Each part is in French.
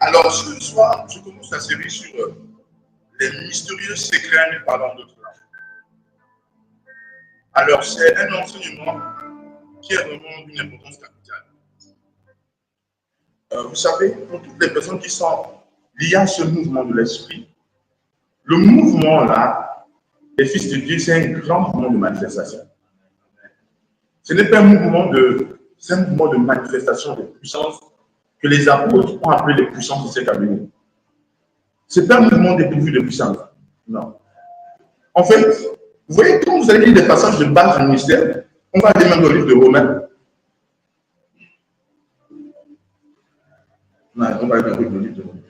Alors, ce soir, je commence la série sur les mystérieux secrets du parlant d'autres langues. Alors, c'est un enseignement qui est vraiment d'une importance capitale. Vous savez, pour toutes les personnes qui sont liées à ce mouvement de l'esprit, le mouvement-là, les fils de Dieu, c'est un grand mouvement de manifestation. Ce n'est pas un mouvement c'est un mouvement de manifestation de puissance que les apôtres ont appelé les puissances de cet avenir. Ce n'est pas un mouvement dépourvu de puissance. Non. En fait, vous voyez, quand vous allez lire des passages de base du ministère, on va aller même dans le livre de Romains. Non, on va aller dans le livre de Romains.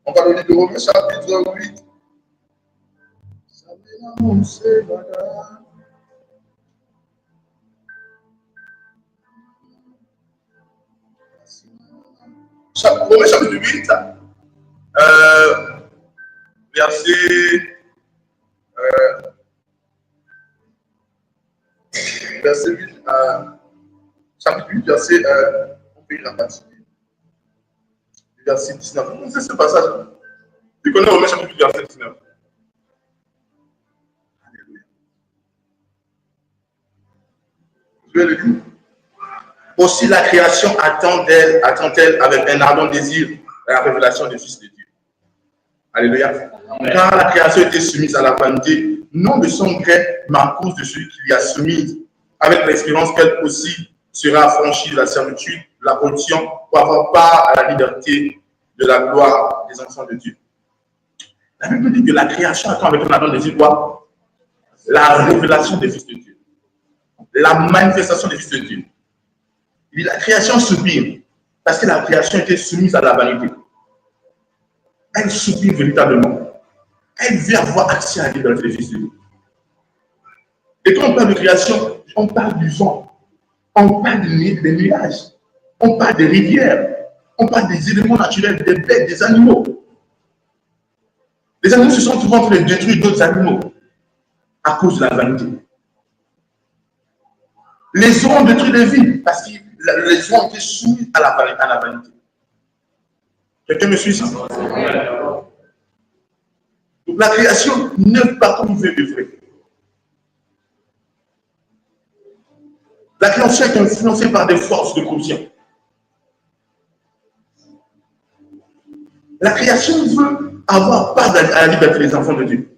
On va lire de Romains chapitre 8. Romains chapitre 8, verset 8, chapitre 8, verset, on peut y la partie. Verset 19. Vous savez ce passage? Tu connais Romains chapitre 8, verset 19. Alléluia. Je vais le dire. Aussi la création attend-elle avec un ardent désir la révélation des fils de Dieu. Alléluia. Car la création était soumise à la vanité, non de son gré, mais à cause de celui qui l'y a soumise, avec l'espérance qu'elle aussi sera affranchie de la servitude, de la corruption, pour avoir part à la liberté de la gloire des enfants de Dieu. La Bible dit que la création attend avec un ardent désir quoi? La révélation des fils de Dieu. La manifestation des fils de Dieu. Il dit la création soupire, parce que la création était soumise à la vanité. Elle soupire véritablement. Elle veut avoir accès à la liberté des fils de Dieu. Et quand on parle de création, on parle du vent, on parle des nuages, on parle des rivières, on parle des éléments naturels, des bêtes, des animaux. Les animaux se sont souvent en train de détruire d'autres animaux à cause de la vanité. Les eaux ont détruit les villes parce que les eaux ont été soumises à la vanité. Quelqu'un me suit ici? Donc la création n'est pas comme veut œuvrer. La création est influencée par des forces de corruption. La création veut avoir part à la liberté des enfants de Dieu.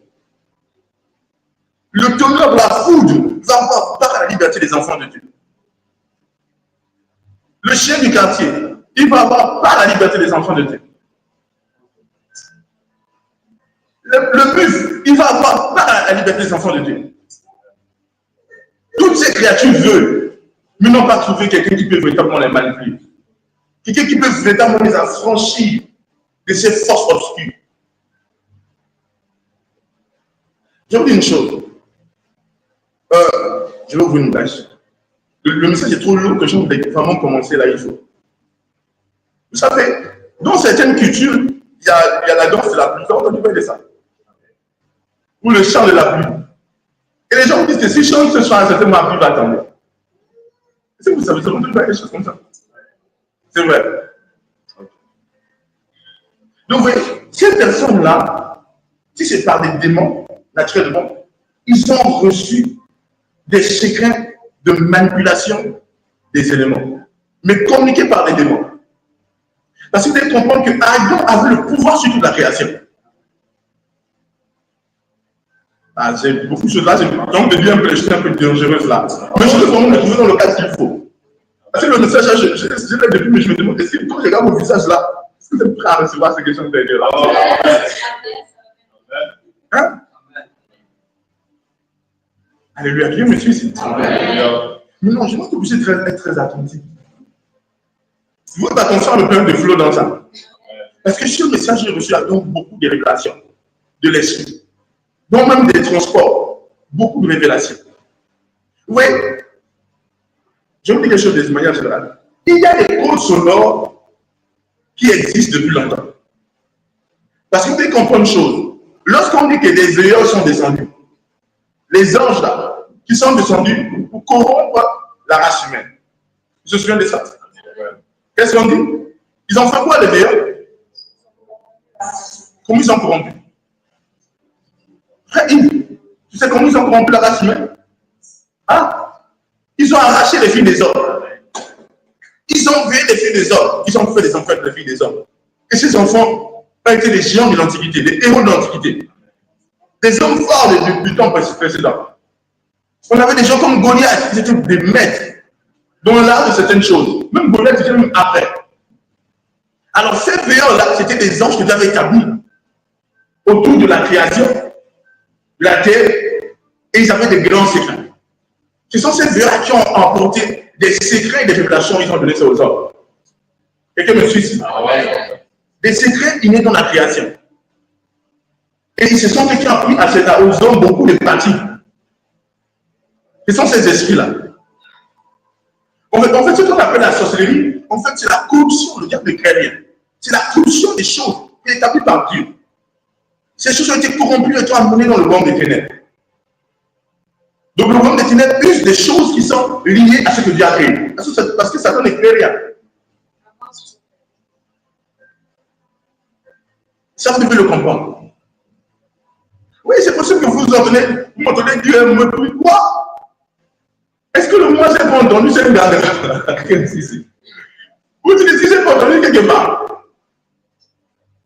Le tonnerre, la foudre, va avoir part à la liberté des enfants de Dieu. Le chien du quartier, il va avoir part à la liberté des enfants de Dieu. Le buffle, il va avoir part à la liberté des enfants de Dieu. Toutes ces créatures veulent, mais n'ont pas trouvé quelqu'un qui peut véritablement les manipuler. Quelqu'un qui peut véritablement les affranchir de ces forces obscures. Je vais vous dire une chose. Je vais ouvrir une page. Le message est trop lourd que je voulais vraiment commencer là, il faut. Vous savez, dans certaines cultures, il y a la danse de la pluie. Vous avez entendu parler de ça? Ou le chant de la pluie. Et les gens disent que si je chante ce soir, certainement la pluie va tomber. Est-ce que vous savez, vous avez entendu parler des choses comme ça? C'est vrai. Donc, vous voyez, ces personnes-là, si c'est par des démons, naturellement, ils ont reçu des secrets de manipulation des éléments, mais communiqués par des démons. Parce que vous devez comprendre que Adam avait le pouvoir sur toute la création. Ah, c'est beaucoup de choses là, donc de dire que je suis un peu dangereuse là. Mais je veux vraiment me trouver dans le cadre qu'il faut. Parce que le message, je l'ai depuis, mais je me demande, est-ce que quand je regarde mon visage là, est-ce que vous êtes prêt à recevoir ces questions de Dieu là? Hein? Alléluia, Dieu me suit ici. Mais non, je pense que vous êtes être très attentif. Votre attention me permet de flot dans ça. Parce que sur le message, j'ai reçu donc beaucoup de révélations de l'esprit. Donc même des transports, beaucoup de révélations. Vous voyez, je vous dis quelque chose de manière générale. Il y a des codes sonores qui existe depuis longtemps. Parce que vous devez comprendre une chose. Lorsqu'on dit que des veilleurs sont descendus, les anges là, qui sont descendus pour corrompre la race humaine. Vous vous souvenez de ça? Qu'est-ce qu'on dit? Ils ont fait quoi les veilleurs? Comment ils ont corrompu? Tu sais comment ils ont corrompu la race humaine? Hein? Ils ont arraché les filles des hommes. Ils ont violé les filles des hommes. Ils ont fait des enfants des filles des hommes. Et ces enfants ont été des géants de l'Antiquité, des héros de l'Antiquité. Des hommes forts du temps précédent. On avait des gens comme Goliath, qui étaient des maîtres dans l'art de certaines choses. Même Goliath, c'était même après. Alors ces veilleurs-là, c'était des anges que Dieu avait établis autour de la création, de la terre, et ils avaient des grands secrets. Ce sont ces veilleurs qui ont emporté des secrets et des révélations, ils ont donné ça aux hommes. Quelqu'un me suit ici? Des secrets innés dans la création. Et ce sont ceux qui ont appris aux hommes beaucoup de pratiques. Ce sont ces esprits-là. En fait, ce qu'on appelle la sorcellerie, en fait, c'est la corruption, le diable ne crée rien. C'est la corruption des choses qui est établie par Dieu. Ces choses ont été corrompues et ont amenées dans le royaume des ténèbres. Donc le royaume des ténèbres use des choses qui sont liées à ce que Dieu a créé. Parce que Satan ne crée rien. Ça, vous devez le comprendre. Oui, c'est possible que vous m'entendez Dieu me prie quoi? Est-ce que le moi j'ai pas entendu, c'est une dernière? Vous dites si j'ai pas entendu quelque part.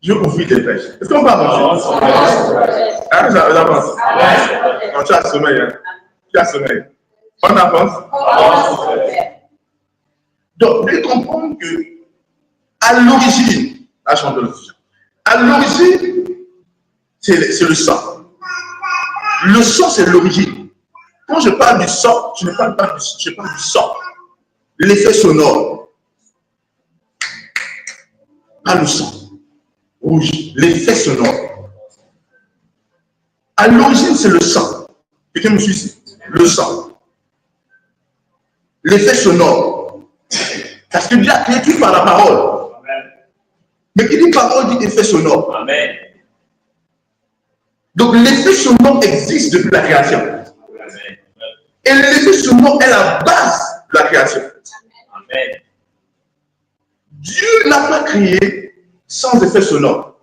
Je confie tes pêches. Est-ce qu'on va avancer? Hein, j'avance. Non, tu as sommeil. Hein? Tu as sommeil. On avance. Donc, vous devez comprendre que, à l'origine, là, je rentre dans le sujet. À l'origine, c'est le sang. Le sang, c'est l'origine. Quand je parle du sang, je ne parle pas je parle du sang. L'effet sonore. Pas le sang. Rouge. L'effet sonore. À l'origine, c'est le sang. Quelqu'un me suit ici? Le sang. L'effet sonore. Parce que Dieu a créé tout par la parole. Mais qui dit parole dit effet sonore. Amen. Donc l'effet sonore existe depuis la création. Amen. Et l'effet sonore est la base de la création. Amen. Dieu n'a pas créé sans effet sonore.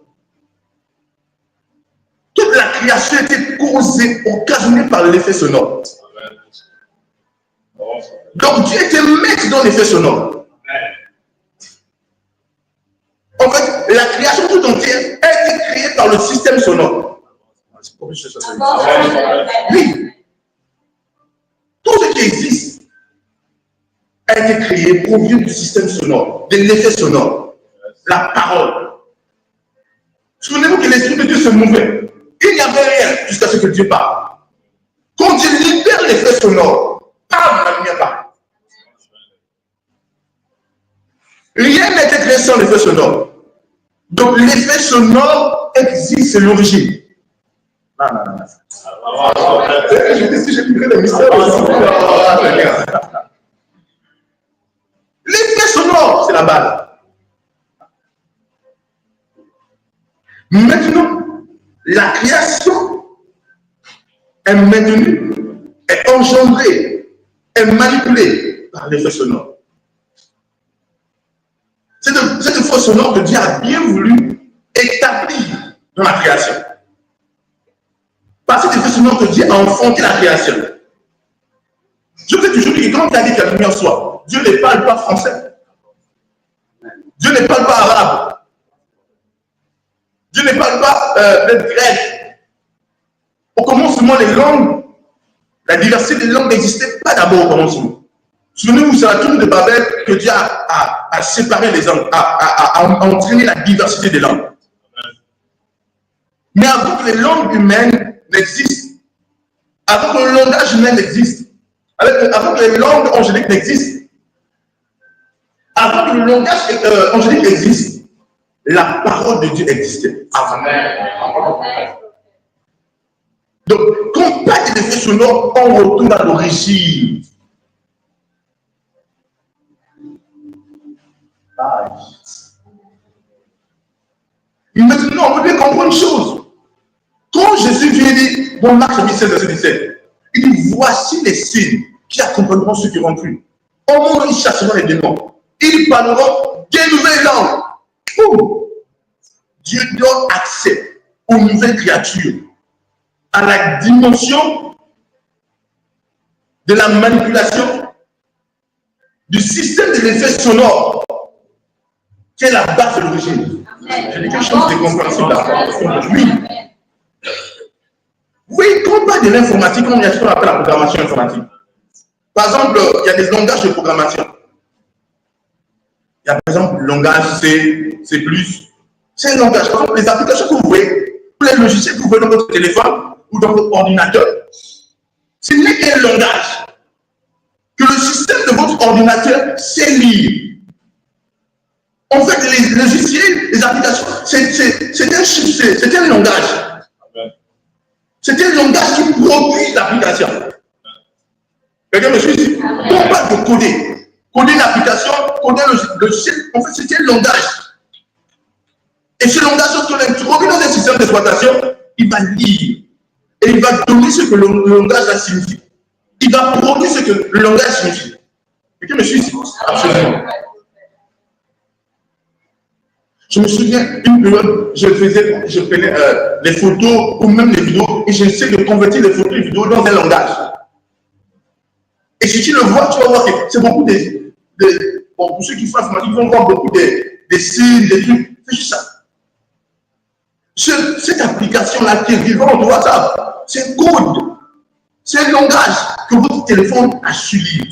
Toute la création était causée, occasionnée par l'effet sonore. Amen. Donc Dieu était maître dans l'effet sonore. Amen. En fait, la création tout entière a été créée par le système sonore. Oui. Tout ce qui existe a été créé, provient du système sonore, de l'effet sonore, la parole. Souvenez-vous que l'Esprit de Dieu se mouvait. Il n'y avait rien jusqu'à ce que Dieu parle. Quand Dieu libère l'effet sonore, parle, la lumière parle. Rien n'a été créé sans l'effet sonore. Donc l'effet sonore existe, c'est l'origine. Non. Je dis si j'ai livré le mystère aussi. L'effet sonore, c'est la base. Maintenant, la création est maintenue, est engendrée, est manipulée par l'effet sonore. C'est cette effet sonore que Dieu a bien voulu établir dans la création. Par cet effet sonore que Dieu a enfanté la création. Je vous ai toujours dit que quand il a dit que la lumière soit, Dieu ne parle pas français. Dieu ne parle pas arabe. Dieu ne parle pas le grec. Au commencement, les langues, la diversité des langues n'existait pas d'abord au commencement. Souvenez-vous, c'est la tour de Babel que Dieu a séparé les langues, a entraîné la diversité des langues. Mais avant que les langues humaines n'existent, avant que le langage humain n'existe, avant que les langues angéliques n'existent, avant que le langage angélique existe, la parole de Dieu existait. Amen. Donc, quand on parle de l'effet sonore, on retourne à l'origine. Maintenant, on peut bien comprendre une chose. Quand Jésus vient dire, dans Marc 17, verset 17, il dit, voici les signes qui accompagneront ceux qui auront cru. Au moment où ils chasseront les démons, ils parleront des nouvelles langues. Ouh. Dieu donne accès aux nouvelles créatures, à la dimension de la manipulation du système de l'effet sonore, qui est la base de l'origine. J'ai dit quelque chose de compréhensible là. Oui. Oui, quand on parle de l'informatique, on y a ce qu'on appelle la programmation informatique. Par exemple, il y a des langages de programmation. Il y a par exemple le langage C, C++. C'est un langage. Par exemple, les applications que vous voyez, tous les logiciels que vous voyez dans votre téléphone ou dans votre ordinateur, ce n'est qu'un langage que le système de votre ordinateur sait lire. En fait, les logiciels, les applications, c'est un chipset, c'est un langage. C'est un langage qui produit l'application. Quelqu'un me suit ici? On parle de coder. Coder l'application, coder le logiciel, en fait, c'est un langage. Et ce langage, lorsqu'on l'introduit dans un système d'exploitation, il va lire. Et il va donner ce que le langage signifie. Il va produire ce que le langage signifie. Quelqu'un me suit ici? Absolument. Je me souviens, une période, je prenais les photos ou même les vidéos et j'essaie de convertir les photos et les vidéos dans un langage. Et si tu le vois, tu vas voir que c'est beaucoup bon, pour ceux qui font informatique, ils vont voir beaucoup des signes, des trucs. C'est juste ça. Cette application-là qui est vivante de WhatsApp, c'est un code. C'est un langage que votre téléphone a su lire.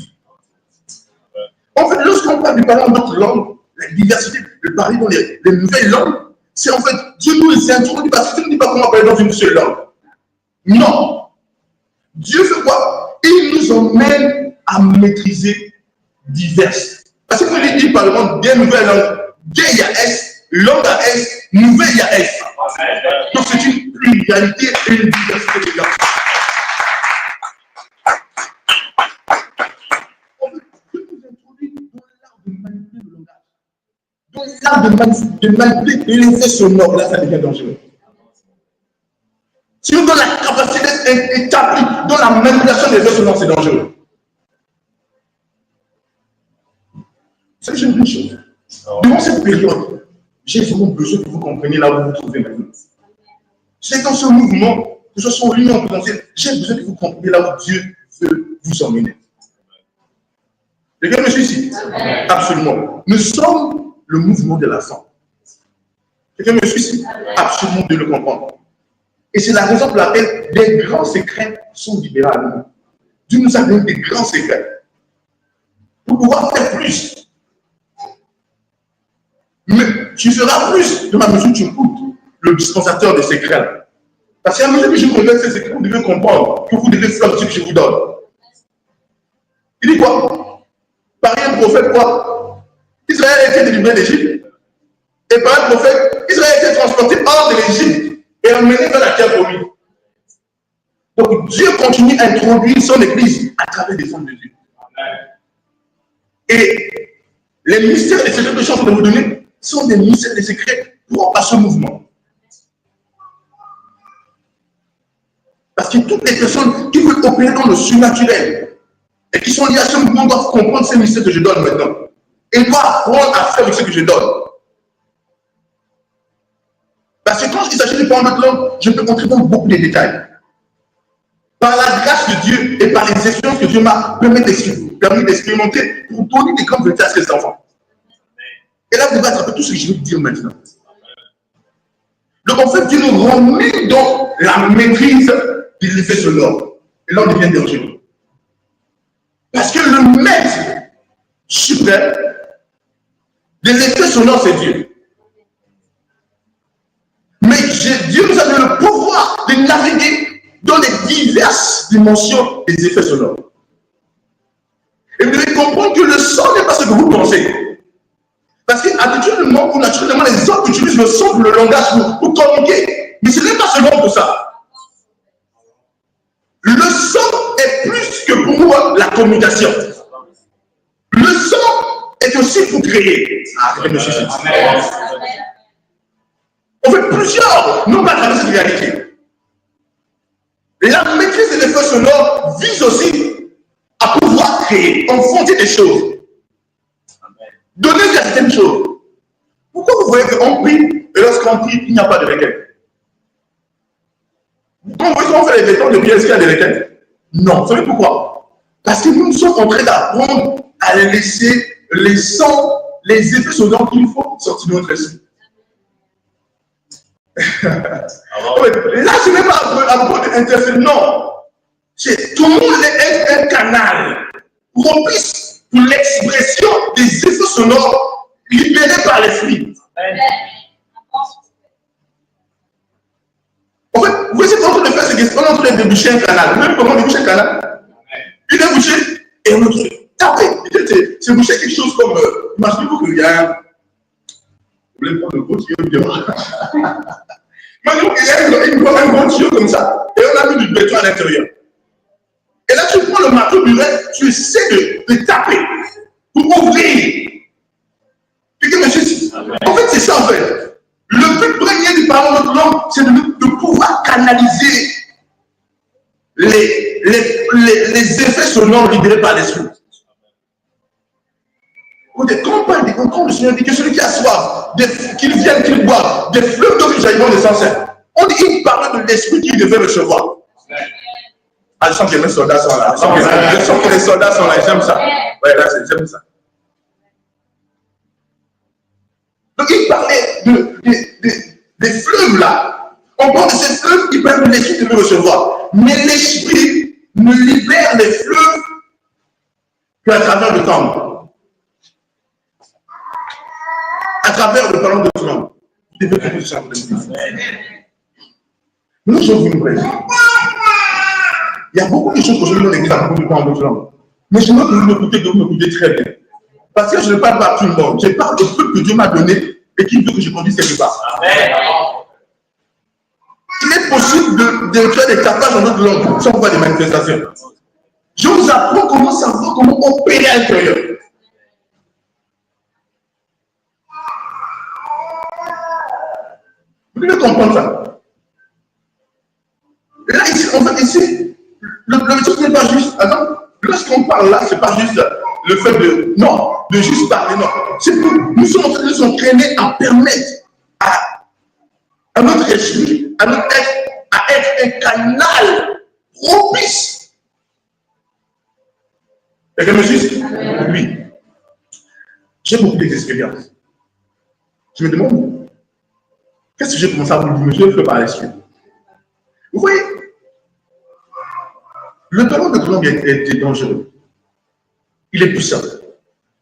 En fait, lorsqu'on parle du parlant d'autres langues, la diversité, le parler dans les nouvelles langues, c'est en fait, Dieu nous les introduit parce que Dieu ne dit pas comment parler dans une seule langue. Non. Dieu fait quoi? Il nous emmène à maîtriser diverses. Parce que quand il dit par exemple des nouvelles langues, des il y a S, langue à S, nouvelle il y a S. Donc c'est une pluralité et une diversité de langues. Donc, l'art de manipuler l'effet sonore, là, ça devient dangereux. Si on donne la capacité d'être établi dans la manipulation des effets sonores, c'est dangereux. C'est une chose. Durant cette période, j'ai vraiment besoin que vous compreniez là où vous vous trouvez maintenant. C'est dans ce mouvement, que ce soit en réunion potentielle, j'ai besoin que vous compreniez là où Dieu veut vous emmener. Quelqu'un me suit ici? Absolument. Nous sommes le mouvement de la fin. Quelqu'un me suit ici? Absolument de le comprendre. Et c'est la raison pour laquelle des grands secrets sont libérés à nous. Dieu nous a donné des grands secrets pour pouvoir faire plus. Mais tu feras plus de la mesure où tu écoutes le dispensateur des secrets. Parce qu'à mesure que je vous révèle ces secrets, vous devez comprendre que vous devez faire ce que je vous donne. Il dit quoi? Par un prophète quoi? Israël a été délivré d'Égypte. Et par un prophète, Israël a été transporté hors de l'Égypte et emmené vers la terre promise. Donc Dieu continue à introduire son Église à travers des hommes de Dieu. Et les mystères et les secrets que je suis en train de vous donner sont des mystères et des secrets propres à ce mouvement. Parce que toutes les personnes qui veulent opérer dans le surnaturel et qui sont liées à ce mouvement doivent comprendre ces mystères que je donne maintenant. Et doivent apprendre à faire avec ce que je donne. Parce que quand il s'agit de parler notre langue, je peux entrer dans beaucoup de détails. Par la grâce de Dieu et par les expériences que Dieu m'a permis d'expérimenter pour donner des grandes vérités à ses enfants. Et là, vous devez attraper tout ce que je vais vous dire maintenant. Donc en fait, Dieu nous remet dans la maîtrise de l'effet sonore. Et là, on devient dangereux. Parce que le maître suprême de l'effet sonore, c'est Dieu. Mais Dieu nous a donné le pouvoir de naviguer dans les diverses dimensions des effets sonores. Et vous devez comprendre que le son n'est pas ce que vous pensez. Parce qu'habituellement ou naturellement, les hommes utilisent le son pour le langage pour communiquer. Mais ce n'est pas seulement pour ça. Le son est plus que pour la communication. Le son est aussi pour créer. Ah, En fait, plusieurs n'ont pas traversé cette réalité. La maîtrise des effets sonores vise aussi à pouvoir créer, enfanter des choses. Donner certaines choses. Pourquoi vous voyez qu'on prie et lorsqu'on prie, il n'y a pas de requête? Quand vous voyez qu'on fait les bétons de prière, est-ce qu'il y a des requêtes? Non. Vous savez pourquoi? Parce que nous sommes en train d'apprendre à laisser les sons, les effets sonores qu'il faut sortir de notre esprit. Là, ce n'est pas à propos d'interférer, non. C'est tout le monde est un canal propice pour l'expression des effets sonores libérés par l'esprit. En fait, vous êtes en train de faire ce qu'on est en train de déboucher un canal. Vous savez comment déboucher un canal? Il est bouché et on autre tapé. C'est boucher quelque chose comme. Imaginez-vous qu'il y a un. Vous voulez prendre le gros tuyau vidéo? Imaginez-vous qu'il y a un gros tuyau comme ça et on a mis du béton à l'intérieur. Et là, tu prends le marteau muret, tu essaies de taper pour ouvrir. En fait, c'est ça en fait. Le but premier du parole de notre langue, c'est de pouvoir canaliser les effets sonores libérés par l'esprit. Quand le Seigneur dit que celui qui a soif, qu'il vienne, qu'il boive, des fleuves d'eau qui jailliront des ancêtres. On dit qu'il parle de l'esprit qu'il devait recevoir. Ah, je sens que mes soldats sont là. Je sens que les soldats sont là. J'aime ça. Ouais, là, j'aime ça. Donc, il parlait des fleuves là. On parle de ces fleuves qui permettent l'esprit de le recevoir. Mais l'esprit ne libère les fleuves qu'à travers le temps. À travers le parlant de tout le monde. Il devait faire ça. Nous sommes une vraie. Il y a beaucoup de choses qu'aujourd'hui dans l'église à propos du parlant de tout le monde. Mais je veux que vous m'écoutez très bien. Parce que je ne parle pas à tout le monde. Je parle de ce que Dieu m'a donné et qu'il veut que je conduise quelque part. Amen. Il est possible de faire des tapages dans notre langue sans voir des manifestations. Je vous apprends comment savoir, comment opérer à l'intérieur. Vous devez comprendre ça. Là, ici, en fait, ici, le truc n'est pas juste. Attends, lorsqu'on parle là, ce n'est pas juste le fait de. Non, de juste parler, non. C'est que nous sommes en train de nous entraîner à permettre à notre esprit, à notre être, à être un canal propice. Quelqu'un me suit? Oui. J'ai beaucoup d'expériences. Je me demande, qu'est-ce que j'ai commencé à vous dire? Je le fais par l'esprit. Vous voyez, le talent de langue est dangereux. Il est puissant.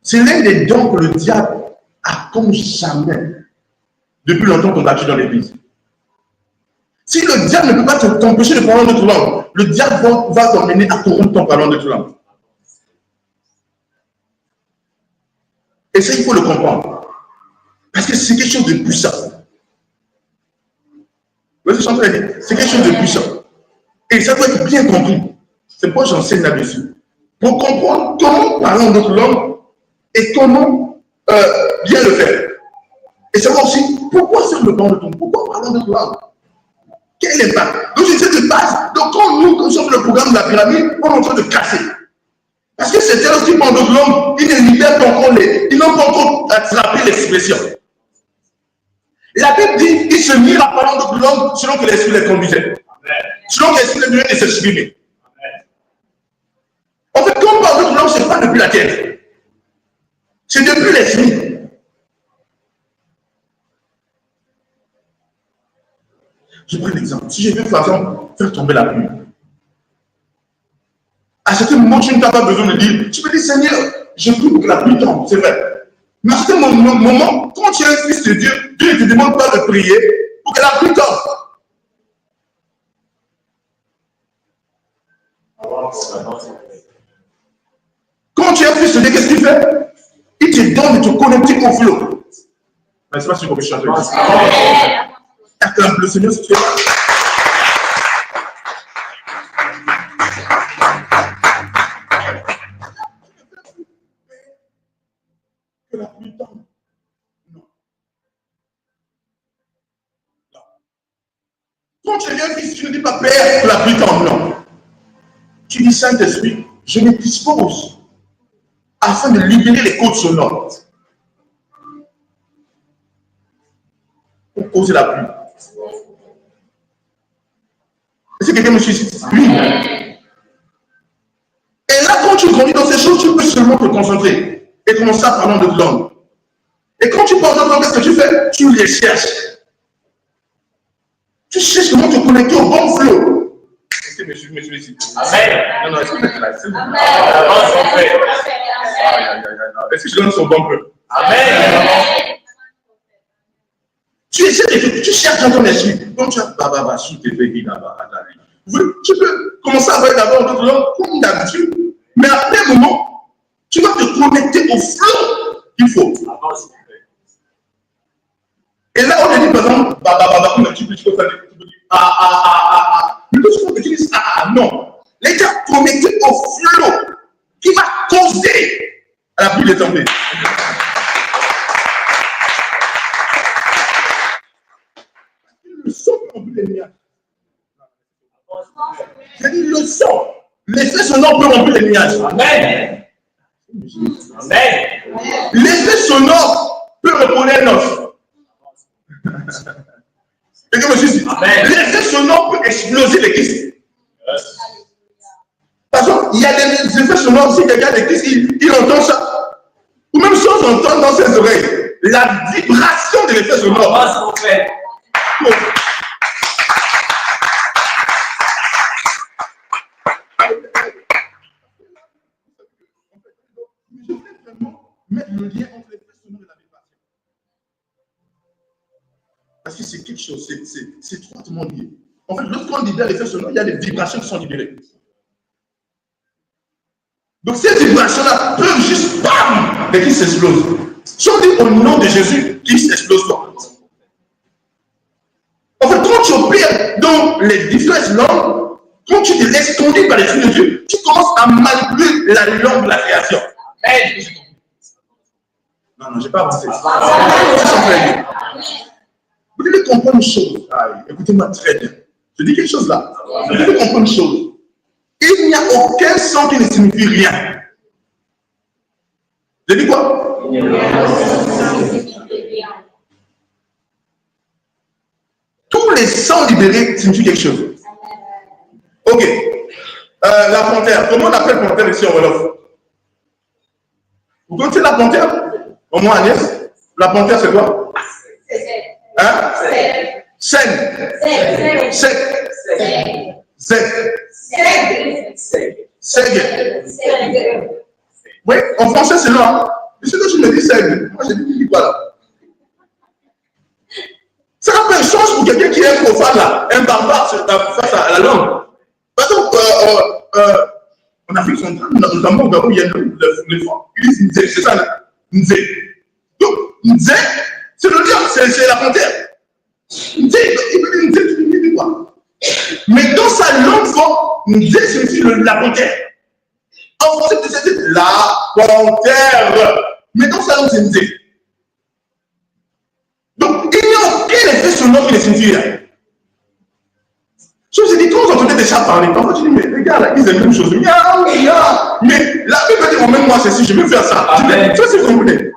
C'est l'un des dons que le diable a comme jamais, depuis longtemps combattu dans l'église. Si le diable ne peut pas t'empêcher de parler notre langue, le diable va t'emmener à corrompre ton parlant de notre langue. Et ça, il faut le comprendre. Parce que c'est quelque chose de puissant. Vous voyez ce que je suis en train de dire? C'est quelque chose de puissant. Et ça doit être bien compris. C'est pourquoi j'enseigne là-dessus. Pour comprendre comment parler notre langue et comment bien le faire. Et savoir aussi pourquoi faire le parler de ton, pourquoi parler notre langue. Quel impact? Donc, c'est cette base. Donc, quand nous sommes le programme de la pyramide, on est en train de casser. Parce que c'est eux qui parlent d'autres langues, ils ne libèrent pas encore ils n'ont pas encore attrapé l'expression. La Bible dit qu'ils se mirent à parler d'autres langues selon que l'esprit les conduisait. Selon que l'esprit les conduisait de s'exprimer. En fait, quand on parle d'autres langues, ce n'est pas depuis la tête. C'est depuis l'esprit. Je prends l'exemple. Si je veux, par exemple, faire tomber la pluie. À certains moments, tu n'as pas besoin de dire, tu peux dire, Seigneur, je prie pour que la pluie tombe, c'est vrai. Mais à certains moments, quand tu es un fils de Dieu, Dieu ne te demande pas de prier pour que la pluie tombe. Quand tu es un fils de Dieu, qu'est-ce qu'il fait? Il te donne de te connecter au flot. Mais c'est pas si on peut chanter. Acclame le Seigneur si tu es là. Que la pluie tombe. Non. Quand tu deviens fils, tu ne dis pas Père, que la pluie tombe, non. Tu dis Saint-Esprit, je me dispose afin de libérer les côtes sonores pour causer la pluie. Est-ce que quelqu'un me suit ici? Oui. Et là, quand tu grandis dans ces choses, tu peux seulement te concentrer et commencer à parler d'autres langues. Et quand tu parles d'autres langues, qu'est-ce que tu fais? Tu les cherches. Tu cherches comment te connecter au bon flow. Est-ce que je me suis ici? Amen. Non, est-ce que vous êtes là? Est-ce que je donne son bon flow? Amen. Tu cherches dans ton esprit. Quand tu as tu peux commencer à parler d'abord d'autres langues comme d'habitude, mais après un moment, tu vas te connecter au flow qu'il faut. Et là, on te dit par exemple, comme tu peux dire, mais quand tu dis non. Les gars, connectés au flow qui va causer à la pluie de tomber. Le son peut remplir les nuages. J'ai dit le son. L'effet sonore peut remplir les nuages. Amen. Amen. L'effet sonore peut reconnaître l'offre. Et que je dis, l'effet sonore peut exploser l'église. Par exemple, il y a des effets sonores, si quelqu'un d'église, il entend ça. Ou même sans entendre dans ses oreilles, la vibration de l'effet sonore. Mettre le lien entre l'effet sonore et la vibration. Parce que c'est quelque chose, c'est étroitement lié. En fait, lorsqu'on libère l'effet sonore, il y a des vibrations qui sont libérées. Donc ces vibrations-là peuvent juste, bam, et qui s'explosent. Si on dit au nom de Jésus, qui s'explose pas. En fait, quand tu opères dans les différentes langues, quand tu te laisses conduire par l'Esprit de Dieu, tu commences à manipuler la langue de la création. Non, je n'ai pas avancé. Vous devez comprendre une chose. Écoutez-moi très bien. Je dis quelque chose là. Vous devez comprendre une chose. Il n'y a aucun son qui ne signifie rien. Je dis quoi? Tous les sons libérés signifient quelque chose. Ok. La panthère. Comment on appelle panthère ici en Wolof? Vous connaissez la panthère? Au moins Agnès, la panthère c'est quoi? Hein? Seigne. Seigne. Oui, en français c'est là. Mais c'est que tu me dis seigne. Moi je dis quoi là? Ça n'a pas une chance pour quelqu'un qui est un profane là, un barbare face à la langue. Par exemple, en Afrique centrale, notamment au Gabon, il y a le franc. Ils disent Nzé, c'est ça là. Nzé. Donc, Nzé, c'est le diable, c'est la panthère. Nzé, il veut dire Nzé, tu dis quoi? Mais dans sa langue forte, Nzé signifie la panthère. En français, c'est la panthère. Mais dans sa langue, c'est Nzé. Donc, il n'y a aucun effet sonore qui ne signifie rien. Je me suis dit, quand vous entendez des chats parler, parfois tu dis, mais les gars, là, ils aiment la même chose. Miaou, miaou. Mais la Bible dit, même moi, ceci, je vais faire ça. Amen. Tu vois, c'est compris.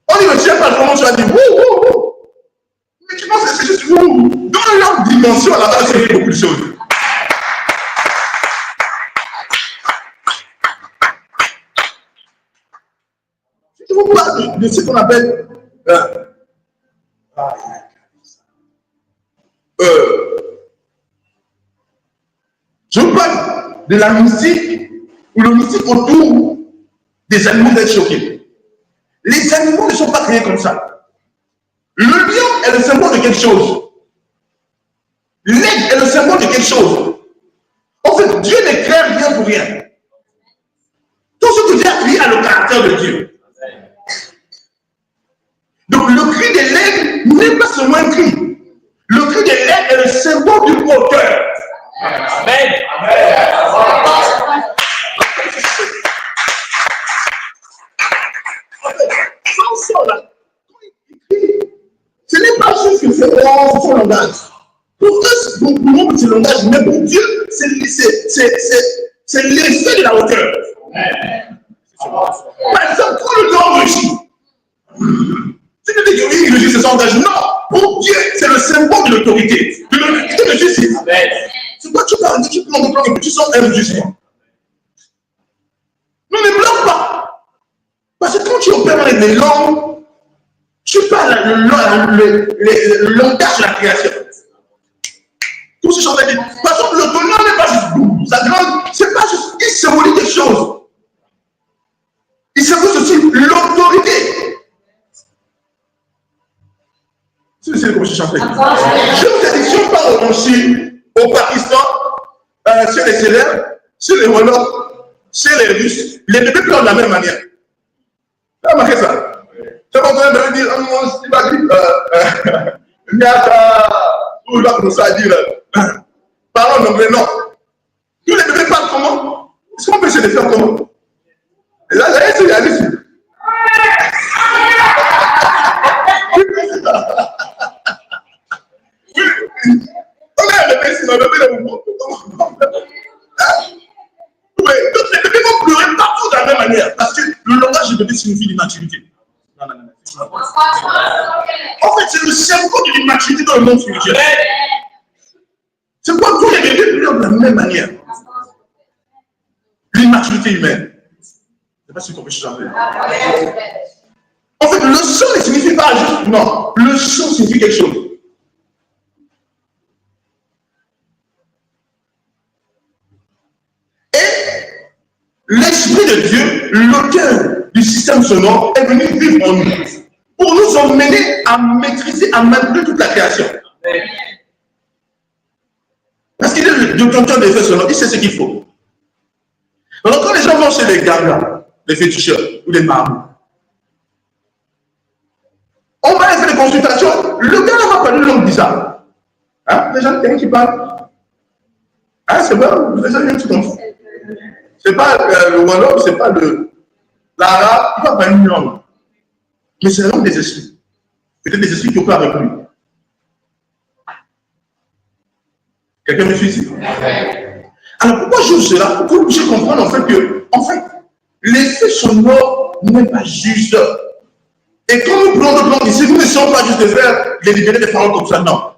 On dit, mais tu n'as pas le moment, tu vas dire, wouh, wouh, wouh. Mais tu penses que c'est juste wouh. Dans leur dimension, là-bas, c'est beaucoup de choses. Je vous parle de ce qu'on appelle je vous parle de la mystique ou le mystique autour des animaux d'être choqués. Les animaux ne sont pas créés comme ça. Le lion est le symbole de quelque chose. L'aigle est le symbole de quelque chose. En fait, Dieu ne crée rien pour rien. Tout ce que Dieu a créé a le caractère de Dieu. Donc le cri de l'aigle n'est pas seulement un cri. Le cri de l'aigle est le symbole du auteur. Amen. Ce n'est pas une référence à son langage. Pour eux, c'est le langage, mais pour Dieu, c'est l'effet de la hauteur. Par exemple, quand le temps rugit, tu me dis que oui, il rugit ses engages. Non, pour Dieu, c'est le symbole de l'autorité, de justice. C'est quoi tu parles, tu prends de plan et puis tu sens un rugissement. Non, ne bloque pas. Parce que quand tu opères avec les langues, tu parles le langage de la création. Tout ce genre de dire. Par exemple, le tonnerre n'est pas juste boum. Ça demande, c'est pas juste, il symbolise quelque chose. Il symbolise aussi l'autorité. C'est comme je chantais. Je vous ai dit, si on parle en Chine, au Pakistan, chez les célèbres, chez les Wallons, chez les Russes, les bébés pleurent de la même manière. Tu as remarqué ça? C'est pas besoin de me dire, il va dire, ou là, comme ça, dire, parlons en anglais, non. Tous les bébés parlent comment? Est-ce qu'on peut essayer de faire comment? Et là, j'ai essayé d'aller ici. On a un bébé ici, un bébé de mouvement. Donc les bébés vont pleurer partout de la même manière. Parce que le langage du bébé signifie l'immaturité. Non. En fait, c'est le symbole de l'immaturité dans le monde spirituel. C'est pourquoi tous les bébés pleurent de la même manière. L'immaturité humaine. Je ne sais pas si vous comprenez ce que j'appelle. En fait, le son ne signifie pas juste. Non, le son signifie quelque chose. Et l'Esprit de Dieu, l'auteur du système sonore, est venu vivre en nous pour nous emmener à maîtriser, à manipuler toute la création. Parce qu'il est le détenteur des effets sonores, il sait ce qu'il faut. Donc quand les gens vont chez les gagas, les féticheurs ou les marabouts, on va faire des consultations, le gars va parler une langue bizarre. Hein? Les gens, quelqu'un qui parle. Hein, c'est bon, les gens viennent tout comme ça. C'est pas le wallon, c'est pas l'arabe, il va parler une langue. Mais c'est la langue des esprits. Peut-être des esprits qui opèrent avec lui. Quelqu'un me suit ici? Alors pourquoi je joue cela? Pour que vous puissiez comprendre en fait que, l'effet sonore n'est pas juste. Et quand nous prenons de langue ici, nous n'essayons pas juste de faire les libérer des paroles comme ça, non.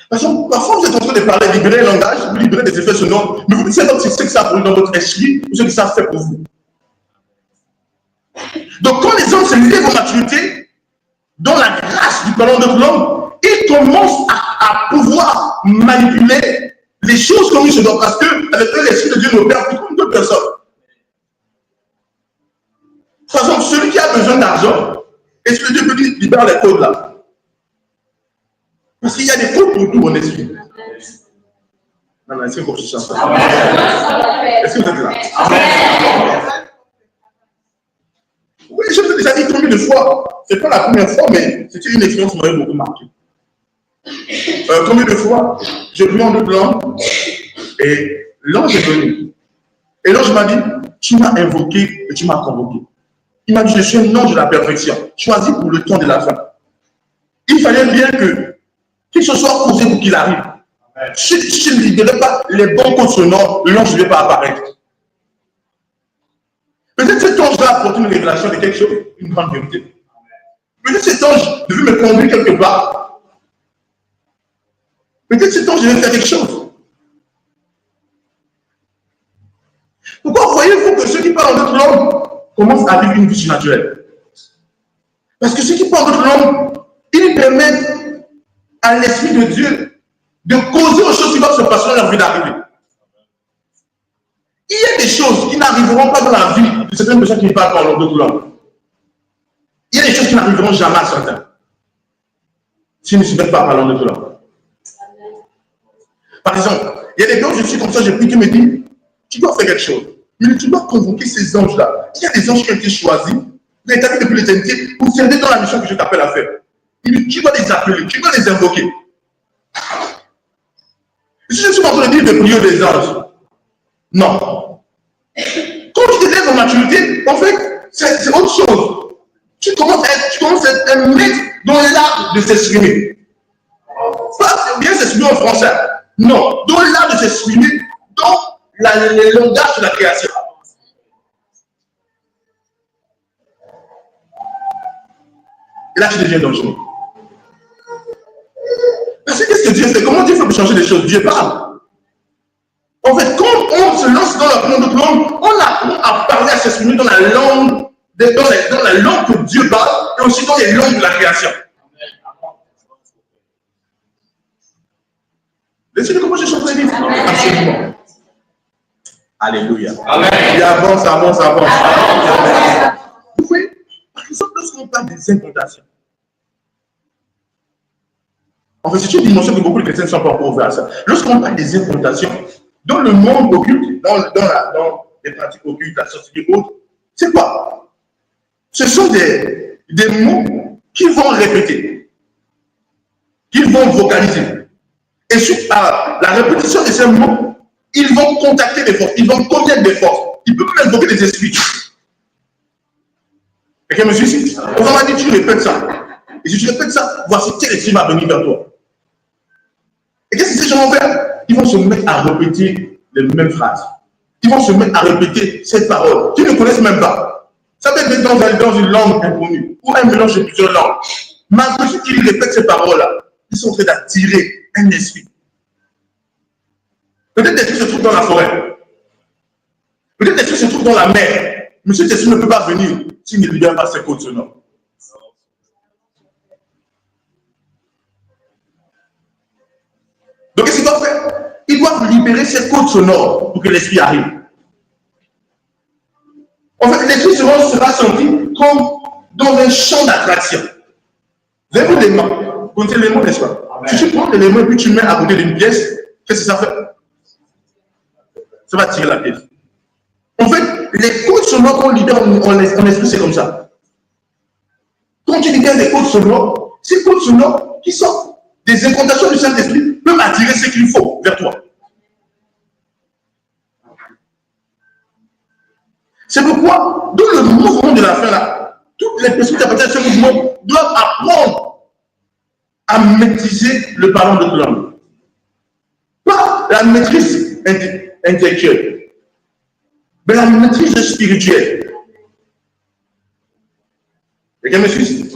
Parce que parfois vous êtes en train de parler, libérer le langage, vous libérez des effets sonores, mais vous ne savez pas si c'est que ça produit dans votre esprit ou ce que ça fait pour vous. Donc quand les hommes se lèvent en maturité, dans la grâce du parlant de langue, ils commencent à pouvoir manipuler les choses comme ils se doivent, parce que avec eux, l'Esprit de Dieu n'opère plus comme d'autres personnes. Par exemple, celui qui a besoin d'argent, l'Esprit de Dieu peut dire, libère les codes là. Parce qu'il y a des codes pour tout mon esprit. Non, est-ce que vous comprenez ça? Est-ce que vous êtes là? Oui, je vous ai déjà dit combien de fois. Ce n'est pas la première fois, mais c'était une expérience qui m'avait beaucoup marqué. Combien de fois je prie en deux langues et l'ange est venu. Et l'ange m'a dit, tu m'as invoqué et tu m'as convoqué. Il m'a dit, je suis un ange de la perfection, choisi pour le temps de la fin. Il fallait bien qu'il se soit posé pour qu'il arrive. Si je ne libérais pas les bons codes sonores, l'ange ne devait pas apparaître. Peut-être cet ange-là a apporté une révélation de quelque chose, une grande vérité. Peut-être cet ange devait me conduire quelque part. Peut-être cet ange devait faire quelque chose. Pourquoi voyez-vous que ceux qui parlent en d'autres langues commencent à vivre une vie surnaturelle? Parce que ceux qui parlent en d'autres langues, ils permettent à l'Esprit de Dieu de causer aux choses qui doivent se passer dans leur vie d'arriver. Il y a des choses qui n'arriveront pas dans la vie de certaines personnes qui parlent en d'autres langues. Il y a des choses qui n'arriveront jamais à certains. S'ils ne se mettent pas à parler en d'autres langues. Par exemple, il y a des gens, je suis comme ça, j'ai pris qui me dit, tu dois faire quelque chose. Mais tu dois convoquer ces anges-là. Il y a des anges qui ont été choisis, qui ont été depuis l'éternité, pour servir dans la mission que je t'appelle à faire. Il dit, tu dois les appeler, tu dois les invoquer. Si je suis en train de dire de prier des anges, non. Quand tu te lèves en maturité, en fait, c'est autre chose. Tu tu commences à être un maître dans l'art de s'exprimer. Pas bien s'exprimer en français. Non, dans l'art de s'exprimer, dans le langage de la création. Et là, tu deviens dangereux. Parce que qu'est-ce que Dieu fait? Comment Dieu fait pour changer les choses? Dieu parle. En fait, quand on se lance dans la commande de langue, on apprend à parler, à s'exprimer dans la langue, dans la langue que Dieu parle, et aussi dans les langues de la création. Laissez-le comment j'ai chanté les livres. Absolument. Alléluia. Amen. Il avance. Vous voyez, par exemple, lorsqu'on parle des incantations, en fait, c'est une dimension que beaucoup de chrétiens ne sont pas encore ouverts à ça. Lorsqu'on parle des incantations, dans le monde occulte, dans les pratiques occultes, la sorcellerie et autres, c'est quoi? Ce sont des mots qui vont répéter, qui vont vocaliser. Et suite à la répétition de ces mots, ils vont contacter des forces, ils vont connaître des forces, ils peuvent même invoquer des esprits. Quelqu'un me suit ici? On m'a dit, tu répètes ça. Et si tu répètes ça, voici quel esprit va venir vers toi. Et qu'est-ce que ces gens vont faire? Ils vont se mettre à répéter les mêmes phrases. Ils vont se mettre à répéter ces paroles qu'ils ne connaissent même pas. Ça peut être dans une langue inconnue ou un mélange de plusieurs langues. Malgré ce qu'ils répètent ces paroles-là, ils sont en train d'attirer un esprit. Peut-être l'esprit se trouve dans la forêt. Peut-être l'esprit se trouve dans la mer. Mais cet esprit ne peut pas venir s'il ne libère pas ses côtes sonores. Donc, qu'est-ce qu'ils doivent faire? Ils doivent libérer ces côtes sonores pour que l'esprit arrive. En fait, l'esprit sera senti comme dans un champ d'attraction. Vous avez vu l'élément? Vous connaissez l'élément, n'est-ce pas? Si tu prends l'élément et puis tu le mets à côté d'une pièce, qu'est-ce que ça fait? Ça va tirer la pièce. En fait, les côtes sonores qu'on libère en esprit, c'est comme ça. Quand tu libères des côtes sonores, ces côtes sonores qui sont des incantations du Saint-Esprit peuvent attirer ce qu'il faut vers toi. C'est pourquoi, dans le mouvement de la fin là, toutes les personnes qui appartiennent à ce mouvement doivent apprendre à maîtriser le parlant de langue. Pas la maîtrise intellectuelle, mais la maîtrise spirituelle. Quelqu'un me suit?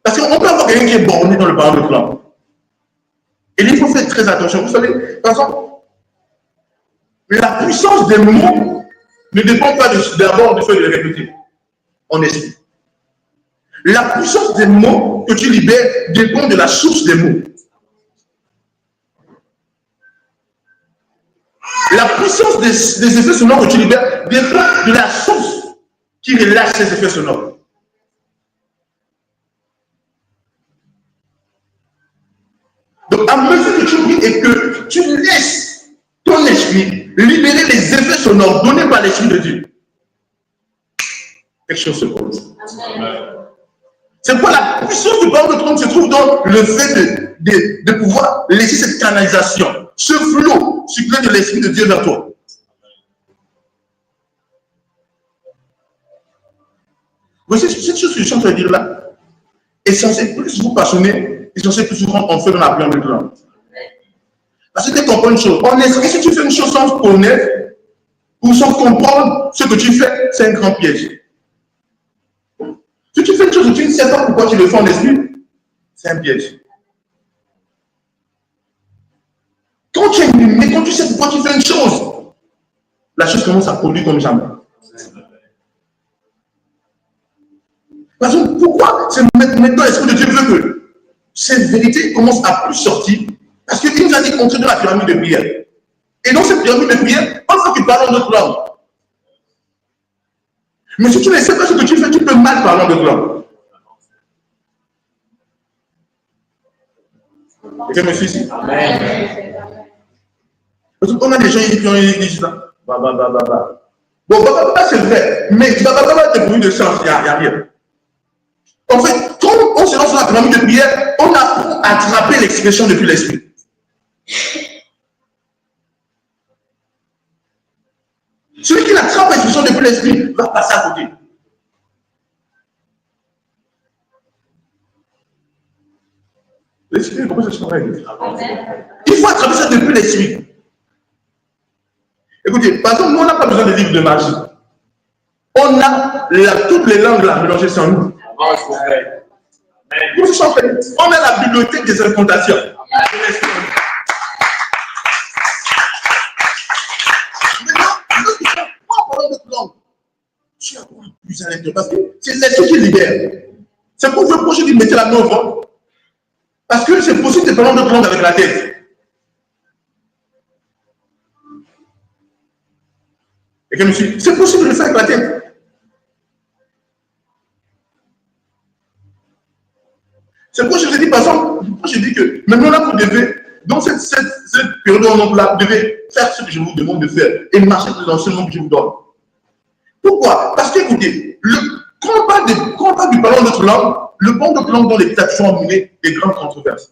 Parce qu'on peut avoir quelqu'un qui est borné dans le parlant de langue. Et il faut faire très attention. Vous savez, par exemple, la puissance des mots ne dépend pas d'abord du fait de les répéter en esprit. La puissance des mots que tu libères dépend de la source des mots. La puissance des effets sonores que tu libères dépend de la source qui relâche ces effets sonores. Donc, à mesure que tu pries et que tu laisses ton esprit libérer les effets sonores donnés par l'Esprit de Dieu, quelque chose se pose. C'est pourquoi la puissance du parole de trône se trouve dans le fait de pouvoir laisser cette canalisation, ce flot circuler de l'Esprit de Dieu vers toi. Voici cette chose que je suis en train de dire là est censée plus vous passionner, est censée plus souvent en faire dans la prière de langue. Parce que tu comprends une chose, en esprit, si tu fais une chose sans connaître ou sans comprendre ce que tu fais, c'est un grand piège. Si tu fais une chose et tu ne sais pas pourquoi tu le fais en esprit, c'est un piège. Quand tu es illuminé, quand tu sais pourquoi tu fais une chose, la chose commence à produire comme jamais. Parce que pourquoi c'est maintenant l'Esprit de Dieu veut que cette vérité commence à plus sortir? Parce qu'il nous a dit entrer dans la pyramide de prière. Et dans cette pyramide de prière, on faut que tu parles en d'autres langues. Mais si tu ne sais pas ce que tu fais, tu peux mal parler en d'autres langues. Quelqu'un me suit ici? Amen. Parce qu'on a des gens qui disent ça. Bon, c'est vrai. Mais t'es pourvu de sens, il n'y a rien. En fait, quand on se lance dans la pyramide de prière, on apprend à attraper l'expression depuis l'esprit. Celui qui attrape l'expression depuis l'esprit va passer à côté. L'esprit, comment ça se passe? Il faut attraper ça depuis l'esprit. Écoutez, par exemple, nous, on n'a pas besoin de livres de magie. On a toutes les langues là mélangées sur nous. On a la bibliothèque des incantations. Maintenant, pourquoi parler de langue? Tu as plus à l'intérieur parce que c'est l'esprit qui libère. C'est pour le projet de mettre la main au ventre. Parce que c'est possible de parler de langue avec la tête. Et comme je dis, c'est possible de le faire avec la tête. C'est pourquoi je vous ai dit, par exemple, je dis que maintenant là, vous devez, dans cette période là, vous devez faire ce que je vous demande de faire et marcher dans ce monde que je vous donne. Pourquoi? Parce que, écoutez, quand on parle du parlant de notre langue, le bon de langue dans les actions ont mené des grandes controverses.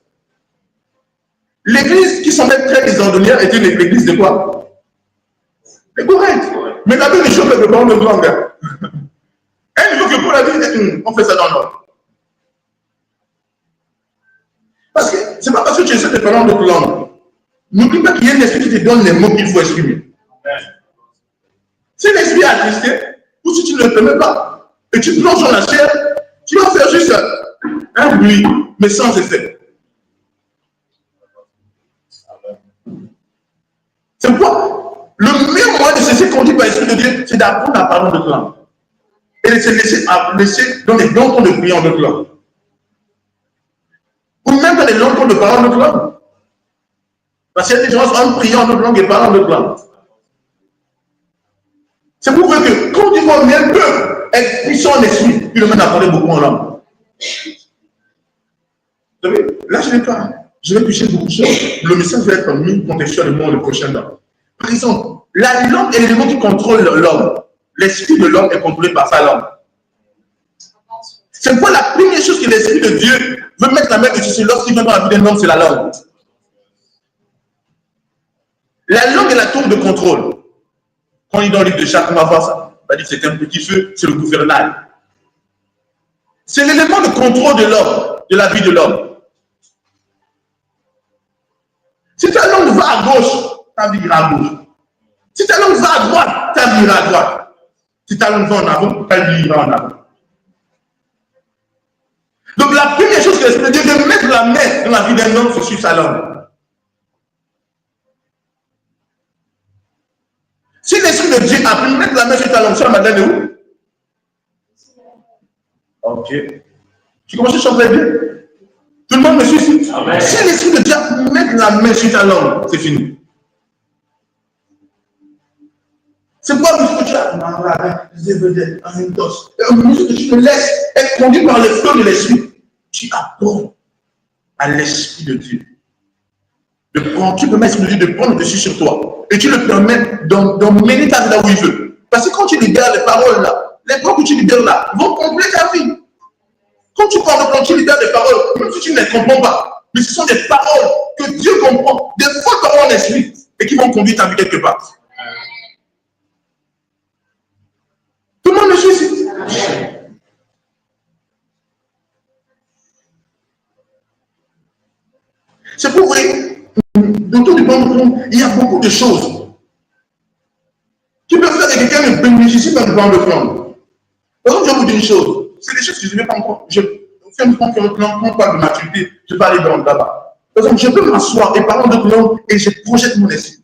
L'église qui semblait très désordonnière était une église de quoi? C'est correct. Mais la Bible chauffe le parlant de langue. Et il faut que pour la vie, on fait ça dans l'ordre. Parce que c'est pas parce que tu essaies de parler d'autres langues. N'oublie pas qu'il y a un esprit qui te donne les mots qu'il faut exprimer. Si l'esprit est attristé, ou si tu ne le permets pas, et tu plonges dans la chair, tu vas faire juste un bruit, mais sans effet. C'est pourquoi le meilleur moyen de se laisser conduire par l'Esprit de Dieu, c'est d'apprendre à parler d'autres langues. Et de se laisser dans les bons temps de prier en d'autres langues. Ou même dans les longs temps de parole en d'autres langues. Parce qu'il y a des gens qui ont prié en d'autres langues et parlent en d'autres langues. C'est pour dire que quand tu vois un peuple être puissant en esprit, il le mène à parler beaucoup en langue. Vous savez, là je vais pas. Je vais toucher beaucoup de choses. Le message va être mis contextuellement le prochain temps. Par exemple, la langue est l'élément qui contrôle l'homme. L'esprit de l'homme est contrôlé par sa langue. C'est pourquoi la première chose que l'Esprit de Dieu veut mettre la main dessus lorsqu'il vient dans la vie d'un homme, c'est la langue. La langue est la tour de contrôle. Quand il est dans le livre de Jacques, on va voir ça. On va dire que c'est un petit feu, c'est le gouvernail. C'est l'élément de contrôle de l'homme, de la vie de l'homme. Si ta langue va à gauche, ta vie ira à gauche. Si ta langue va à droite, ta vie ira à droite. Si ta langue va en avant, ta vie ira en avant. Donc la première chose que l'Esprit de Dieu veut mettre la main dans la vie d'un homme, c'est sur sa langue. Si l'Esprit de Dieu a pu mettre la main sur ta langue, ça m'a donné où? Ok. Tu commences à chanter bien? Tout le monde me suit ici? Amen. Si l'Esprit de Dieu a pu mettre la main sur ta langue, c'est fini. C'est pas parce que tu as un dos. Que tu te laisses être conduit par le feu de l'Esprit. Tu apprends à l'Esprit de Dieu. Tu permets à l'Esprit de Dieu de prendre le dessus sur toi. Et tu le permets d'emmener ta vie là où il veut. Parce que quand tu libères les paroles là, les paroles que tu libères là vont compléter ta vie. Quand tu parles, quand tu libères des paroles, même si tu ne les comprends pas, mais ce sont des paroles que Dieu comprend, des fausses paroles en esprit, et qui vont conduire ta vie quelque part. Tout le monde me suit ici? C'est pour vous, autour du monde, il y a beaucoup de choses. Tu peux faire que quelqu'un ne bénéficie pas du plan de flamme. Par exemple, je vais vous dire une chose. C'est des choses que je ne vais pas encore. Je fais un plan on parle de maturité, je vais aller dans le là-bas. Par exemple, je peux m'asseoir et parler de langue et je projette mon esprit.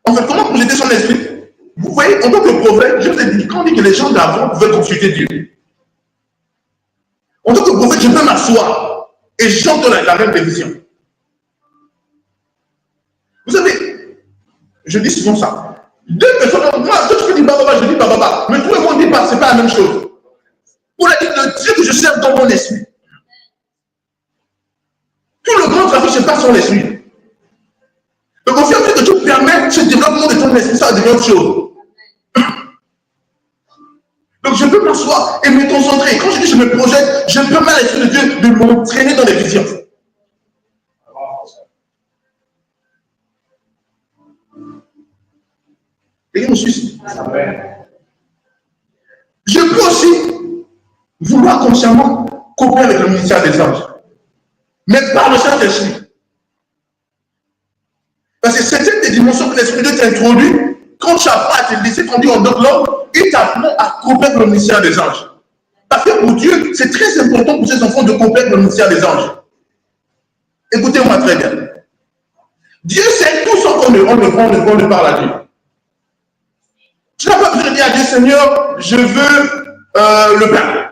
En fait, comment projeter son esprit? Vous voyez, en tant que prophète, je vous ai dit, quand on dit que les gens d'avant pouvaient consulter Dieu. En tant que prophète, je peux m'asseoir et j'entends la même vision. Vous savez, je dis souvent ça. Deux personnes, moi, toi tu peux dire Baba, je dis Baba, mais tout le monde dit pas, c'est pas la même chose. Pour la dire le Dieu que je sers dans mon esprit. Tout le grand trafic se passe sur l'esprit. Donc, au fur et à mesure que tu permets ce développement de ton esprit, ça devient autre chose. Donc, je peux m'asseoir et me concentrer. Quand je dis je me projette, je permets à l'Esprit de Dieu de m'entraîner dans les visions. Et je suis. Je peux aussi vouloir consciemment coopérer avec le ministère des anges. Mais par le Saint-Esprit. Parce que c'est une des dimensions que l'Esprit de Dieu t'introduit. Quand tu n'as pas à te laisser conduire en d'autres langues, il t'apprend à coopérer avec le ministère des anges. Parce que pour Dieu, c'est très important pour ses enfants de coopérer avec le ministère des anges. Écoutez-moi très bien. Dieu sait tout sans qu'on ne parle à Dieu. Tu n'as pas besoin de dire à Dieu, Seigneur, je veux le pain.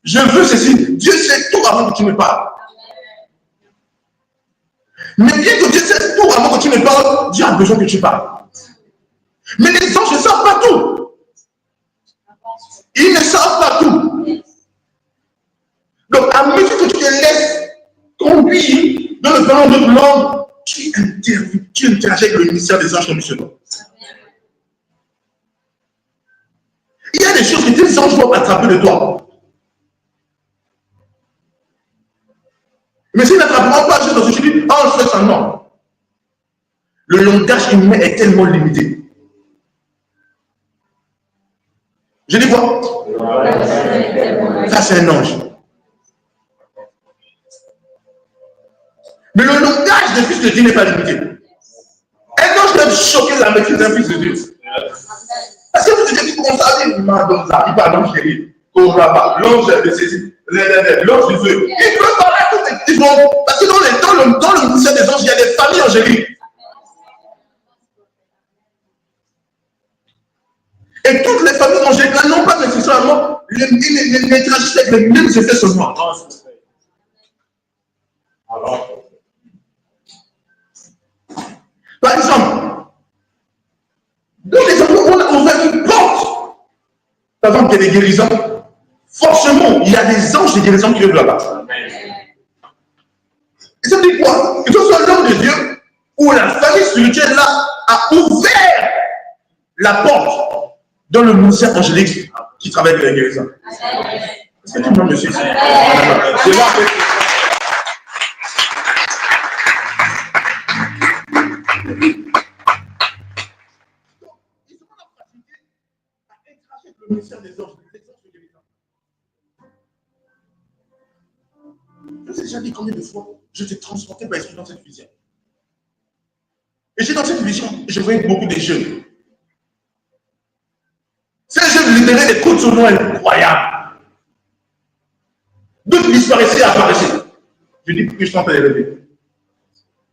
Je veux ceci. Dieu sait tout avant que tu me parles. Mais bien que Dieu sait tout avant que tu me parles, Dieu a besoin que tu parles. Mais les anges ne savent pas tout. Ils ne savent pas tout. Donc, à mesure que tu te laisses conduire dans le parlant de langue, tu interagis avec le ministère des anges commissionnés. Il y a des choses que tes anges doivent attraper de toi. Mais s'ils n'attraperont pas juste dans ce que tu dis, oh, je fais ça, non. Le langage humain est tellement limité. Je dis quoi? Ça, c'est un ange. Mais le langage des fils de Dieu n'est pas limité. Un ange peut choquer la maîtrise d'un fils de Dieu. Parce que vous dites comme ça, il parle l'ange chéri, l'ange de ceci, l'ange du feu. Il peut parler à toutes les petites choses. Parce que dans le ministère des anges, il y a des familles angéliques. Et toutes les familles angéliques n'ont pas nécessairement n'interagissent avec les mêmes effets seulement. Par exemple, dans les endroits où on a ouvert une porte, par exemple, il y a des guérisons, forcément, il y a des anges de guérison qui œuvrent là-bas. Et ça veut dire quoi? Que ce soit l'homme de Dieu ou la famille spirituelle là a ouvert la porte dans le ministère angélique qui travaille avec les guérisons. Est-ce que tout le monde me suit? C'est là que... Le ministère des anges, je vous ai déjà dit combien de fois je t'ai transporté par l'esprit dans cette vision. Et j'ai dans cette vision, je voyais beaucoup de jeunes. Ces jeunes libéraient des coups de son incroyables. D'autres disparaissaient et apparaissaient. Je dis que je t'en fais rêver.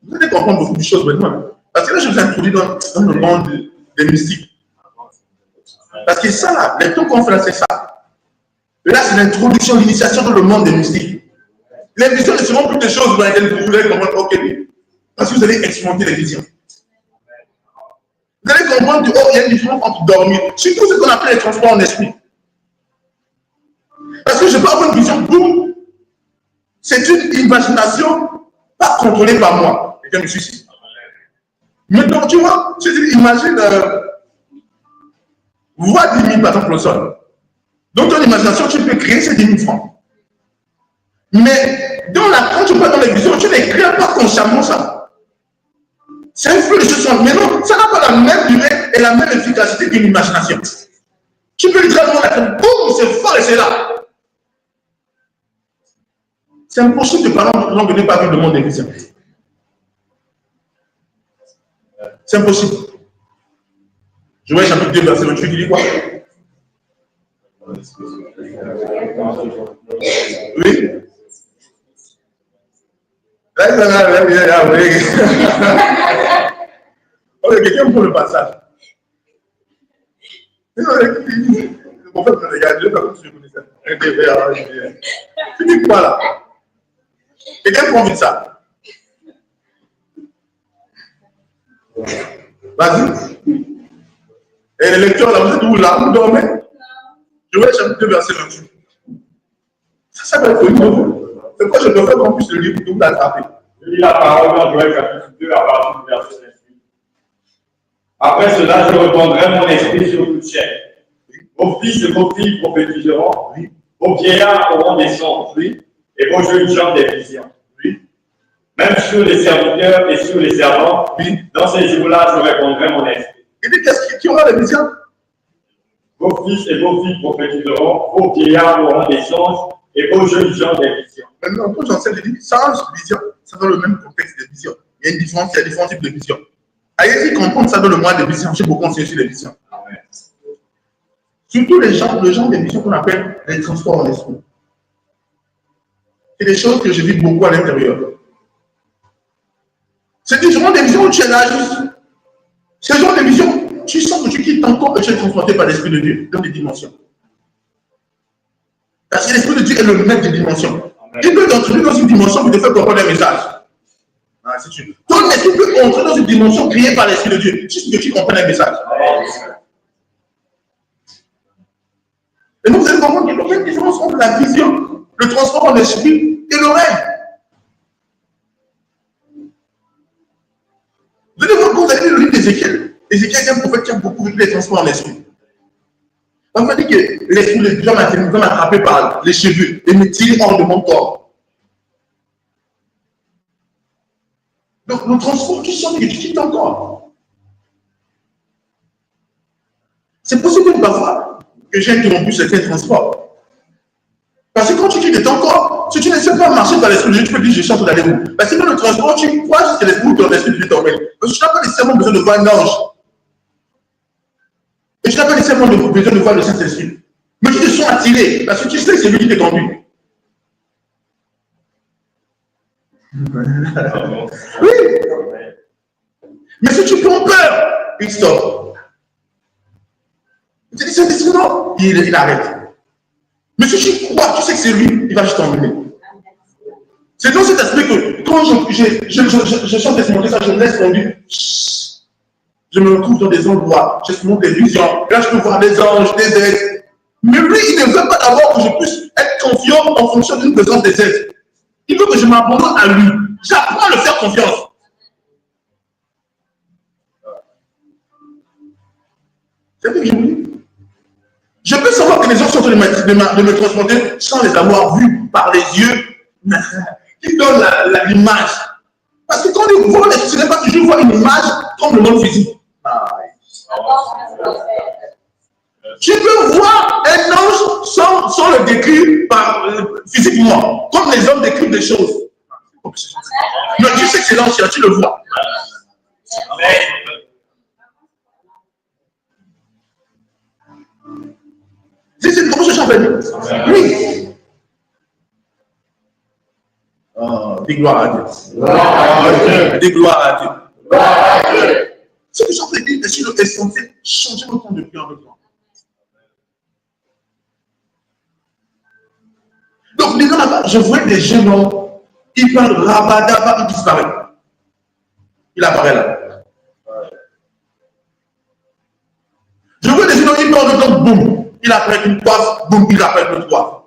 Vous allez comprendre beaucoup de choses maintenant. Parce que là, je vous ai introduit dans le monde des mystiques. Parce que ça, là, les temps qu'on fait là, c'est ça. Et là, c'est l'introduction, l'initiation dans le monde des mystiques. Les visions ne seront plus des choses dans lesquelles vous voulez comprendre, ok, parce que vous allez expérimenter les visions. Vous allez comprendre qu'il y a une différence entre dormir, surtout ce qu'on appelle les transports en esprit. Parce que je parle d'une vision, boum, c'est une imagination pas contrôlée par moi. Quelqu'un me suit ici. Mais donc, tu vois, imagine, vois 10 000 par exemple au sol. Dans ton imagination, tu peux créer ces 10 000 francs. Mais quand tu parles dans les visions, tu ne crées pas consciemment ça. C'est un flux de choses. Mais non, ça n'a pas la même durée et la même efficacité qu'une imagination. Tu peux littéralement la faire, boum, c'est fort et c'est là. C'est impossible de parler en langue de ne pas vivre le monde des visions. C'est impossible. Je vois chapitre 2, verset 28, il dit quoi? Oui. Ok, quelqu'un pour le passage. Le prophète me regarde, je ne sais pas si je connais ça. Tu dis quoi là? Quelqu'un prend vite ça. Vas-y. Et les lecteurs là, vous êtes où là? Vous dormez? Je vois le chapitre 2, verset 28. Ça va être connu pour vous. C'est quoi je dois faire qu'on puisse le lire pour que vous l'attrapez? Je lis la parole dans Joël chapitre 2 à partir du verset 28. Après cela, je répandrai mon esprit sur toute chair. Vos fils et vos filles prophétiseront. Vos vieillards auront des songes. Et vos jeunes gens des visions. Même sur les serviteurs et sur les servantes, dans ces jours-là, je répondrai mon esprit. Il dit qu'est-ce qui aura les visions? Vos fils et vos filles prophétiseront. Vos vieillards auront des songes. Et vos jeunes gens des visions. Maintenant, quand j'enseigne, je dis, sans vision, ça dans le même contexte de vision. Il y a une différence, il y a différents types de visions. Allez-y comprendre ça dans le mois de vision. J'ai beaucoup enseigné sur les visions. Surtout les gens des visions qu'on appelle les transports en esprit. C'est des choses que je vis beaucoup à l'intérieur. C'est des gens des visions où tu es là juste. C'est des gens des visions, tu sens que tu quittes ton corps et tu es transporté par l'Esprit de Dieu dans des dimensions. Parce que l'Esprit de Dieu est le maître des dimensions. Il peut entrer dans une dimension pour te faire comprendre un message. Ah, ton esprit peut entrer dans une dimension créée par l'Esprit de Dieu, juste que tu comprennes un message. Et donc vous allez comprendre qu'il y a une différence entre la vision, le transport en esprit et le rêve. Vous allez voir quand vous allez lire le livre d'Ézéchiel. Ézéchiel est un prophète qui a beaucoup vécu les transports en esprit. On m'a dit que l'esprit de Dieu m'a attrapé par les cheveux et me tire hors de mon corps. Donc le transport, tu sens que tu quittes ton corps. C'est possible que parfois que j'ai interrompu certains transports. Parce que quand tu quittes ton corps, si tu ne sais pas marcher dans l'esprit de Dieu, tu peux dire je chante d'aller où. Parce que dans le transport, tu crois juste que l'esprit de l'esprit de Dieu t'emmène. Parce que tu n'as pas nécessairement besoin de voir un ange. Et tu n'as pas nécessairement besoin de voir le Saint-Esprit. Mais tu te sens attiré, parce que tu sais que c'est lui qui te conduit. Oui. Mais si tu prends peur, il stoppe. Tu dis Saint-Esprit, non, il arrête. Mais si tu crois, tu sais que c'est lui, il va juste t'emmener. C'est dans cet aspect que quand je chante et monter ça, je me laisse conduire. Je me retrouve dans des endroits, je monte des visions, là je peux voir des anges, des êtres. Mais lui, il ne veut pas d'abord que je puisse être confiant en fonction d'une présence des êtres. Il veut que je m'abandonne à lui. J'apprends à le faire confiance. C'est ce que je vous dis. Je peux savoir que les gens sont en train de me transporter sans les avoir vus par les yeux qui donnent l'image. Parce que quand ils voient, ce n'est pas toujours voir une image comme le monde physique. Tu peux voir un ange sans le décrire physiquement, comme les hommes décrivent des choses. Mais tu sais que c'est l'ancien, tu le vois. C'est comment je chante. Oui. Oh, dis gloire à Dieu. Dis gloire à Dieu. Ce que j'en ai dit, est censé changer le temps de vie en même temps. Donc, les gens là-bas, je vois des jeunes hommes, ils parlent rabadaba, ils disparaissent. Il apparaît là. Je vois des jeunes hommes, ils parlent de temps, boum. Il apparaît une coiffe, boum, il apparaît une coiffe.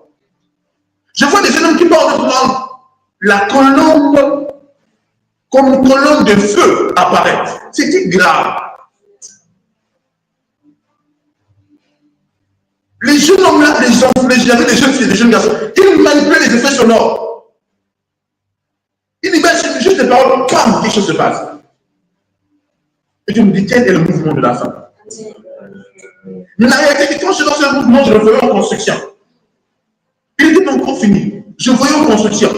Je vois des jeunes hommes qui parlent de temps, la colombe, comme une colonne de feu apparaît. C'était grave. Les jeunes hommes là, j'avais des jeunes filles, des jeunes garçons, ils manipulaient les effets sonores. Ils imaginent juste des paroles, bam, quelque chose se passe. Et tu me dis, quel est le mouvement de la femme? Mais la réalité, quand je suis dans ce mouvement, je le voyais en construction. Il était encore fini. Je voyais en construction.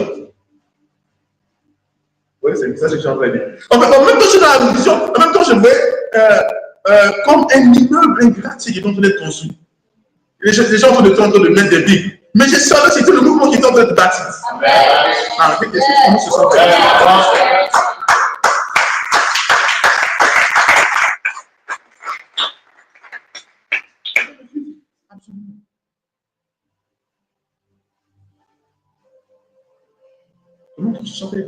Oui, c'est ça que je suis en train de dire. En même temps, je suis dans la vision, en même temps, je voyais comme un immeuble, un gratte-ciel qui est en train d'être construit. Les gens sont en train de mettre des briques. Mais je savais que c'était le mouvement qui était en train de bâtir. Ah, qu'est-ce que se sent? Comment tu chantais?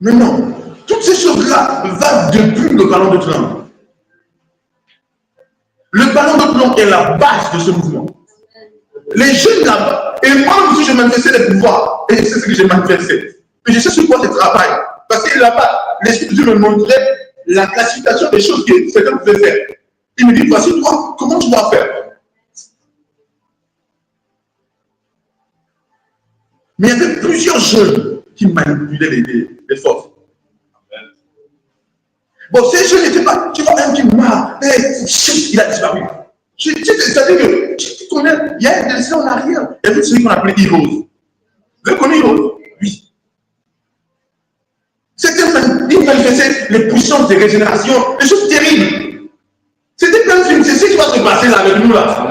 Mais non, toutes ces choses-là vont depuis le ballon de plomb. Le ballon de plomb est la base de ce mouvement. Les jeunes là-bas, et moi aussi je manifestais les pouvoirs, et c'est ce que j'ai manifesté. Et je sais sur quoi je travaille. Parce que là-bas, l'Esprit de Dieu me montrait la classification des choses que certains pouvaient faire. Il me dit, voici toi, comment tu dois faire? Mais il y avait plusieurs jeunes qui manipulaient les forces. Bon, ces jeunes n'étaient pas, tu vois, un qui m'a, il a disparu. C'est-à-dire que tu connais, il y a des gens en arrière. Il y a celui qu'on appelait Heroes. Vous avez connu Heroes? Oui. Il manifestait les puissances de régénération, des choses terribles. C'était plein de films. C'est ce qui va se passer là avec nous là.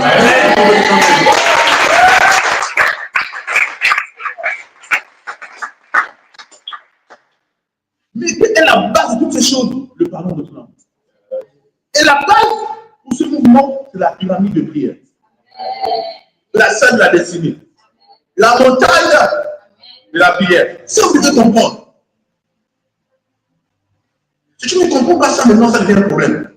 Mais est la base de toutes ces choses, le pardon de Dieu. Et la base pour ce mouvement, c'est la pyramide de prière. La salle de la destinée. La montagne de la prière. Ça, vous devez comprendre. Si tu ne comprends pas ça, maintenant, ça devient un problème.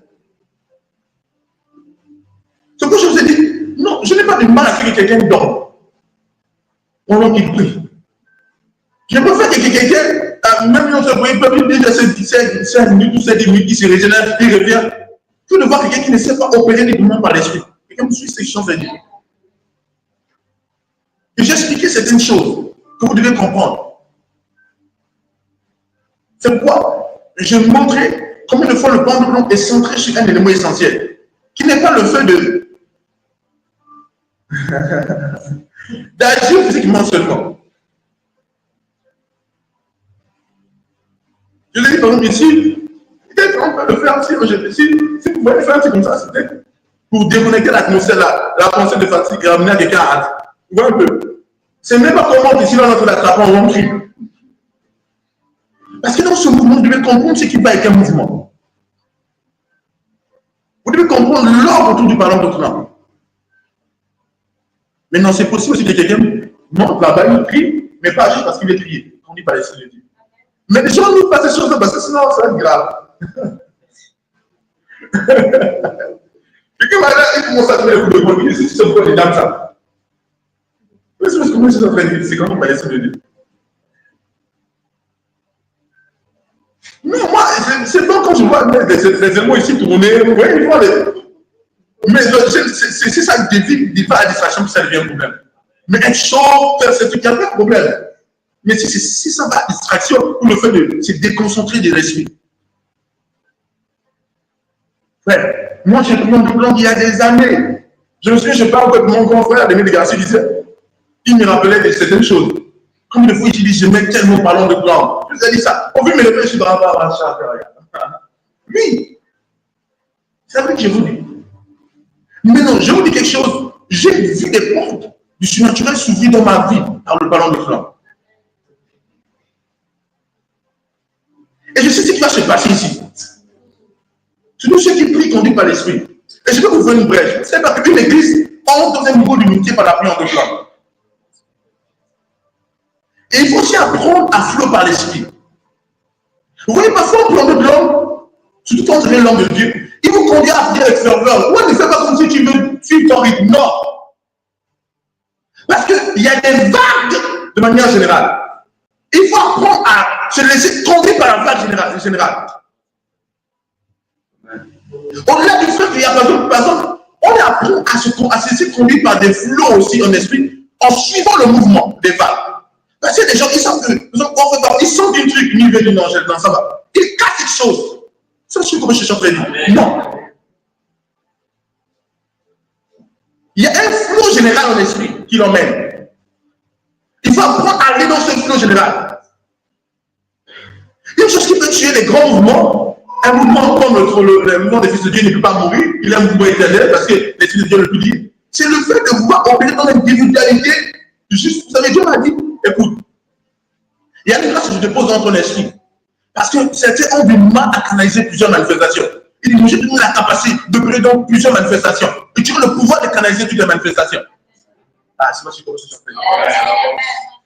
C'est pourquoi je vous ai dit, non, je n'ai pas de mal à ce que quelqu'un dorme pendant qu'il prie. Je préfère que quelqu'un, même si on se prie, peut dire 5 minutes ou 7 minutes, il se régénère, il revient. Que de voir quelqu'un qui ne sait pas opérer les mouvements par l'esprit. Quelqu'un me suit ces choses à dire. Et j'ai expliqué certaines choses que vous devez comprendre. C'est pourquoi je montrais combien de fois le plan de blanc est centré sur un élément essentiel, qui n'est pas le fait de d'agir physiquement seulement. Je l'ai dit par exemple ici, peut-être on peut le faire si vous voulez faire un truc comme ça, c'est peut-être pour déconnecter l'atmosphère, la pensée de fatigue et amener quelqu'un à hâte. Vous voyez un peu. C'est même pas comment ici là, on l'attrape en cri. Parce que dans ce mouvement, vous devez comprendre ce qui va avec un mouvement. Vous devez comprendre l'ordre autour du parlant d'autre langue. Maintenant, c'est possible aussi que quelqu'un monte là-bas, il prie, mais pas juste parce qu'il est prié. On dit pas laisser le dire. Mais les gens n'ouvrent pas ces choses-là parce que sinon, ça va être grave. Quelqu'un va là, il commence à faire le coup de poing. Il dit, si tu sais pourquoi les dames ça. Mais c'est parce que moi, je suis en train de dire, c'est quand on va laisser le dire. Non, moi, c'est pas quand je vois les éléments ici tourner, vous voyez, ils font les. Mais c'est ça qui dévie pas la distraction, ça devient un problème. Mais être chaud, faire ce truc, il n'y a pas de problème. Mais si ça va à distraction, ou le fait de se déconcentrer de l'esprit. Frère, moi j'ai pris mon plan il y a des années. Je me souviens, je parle avec mon grand frère, Denis de Garcia, il me rappelait de certaines choses. Comme une fois, il dit, je mets tellement parlant de plan. Je vous ai dit ça. On veut me lever, je suis dans la barre à oui. C'est vrai que je vous dis. Mais non, je vous dis quelque chose. J'ai vu des portes du surnaturel s'ouvrir dans ma vie par le ballon de flamme. Et je sais ce qui va se passer ici. C'est tous ceux qui prient conduits par l'esprit. Et je vais vous faire une brèche. C'est parce qu'une église entre dans un niveau d'unité par la prière de flamme. Et il faut aussi apprendre à flot par l'esprit. Vous voyez, parfois, on prend de blanc, surtout quand on devient l'homme de Dieu, il vous conduit à prier avec ferveur. Ouais, ne fais pas comme si tu veux suivre ton rythme. Non. Parce qu'il y a des vagues de manière générale. Il faut apprendre à se laisser conduire par la vague générale. Au-delà du fait qu'il y a par exemple, on apprend à se laisser conduire par des flots aussi en esprit en suivant le mouvement des vagues. Parce que les gens, ils sentent ils sentent une truc, une idée d'une angèle, ça va. Ils cassent quelque chose. C'est ce que je suis en train de dire. Non. Il y a un flot général en esprit qui l'emmène. Il faut apprendre à aller dans ce flot général. Il y a une chose qui peut tuer les grands mouvements. Un mouvement comme le mouvement des fils de Dieu ne peut pas mourir. Il est un mouvement éternel parce que les fils de Dieu ne peuvent dire. C'est le fait de vouloir opérer dans l'individualité. Juste, vous savez, Dieu m'a dit, écoute, il y a une grâce que je te pose dans ton esprit. Parce que certains ont du mal à canaliser plusieurs manifestations. Il dit, moi, je te donne la capacité d'opérer dans plusieurs manifestations. Et tu as le pouvoir de canaliser toutes les manifestations. Ah, c'est moi qui commence à faire.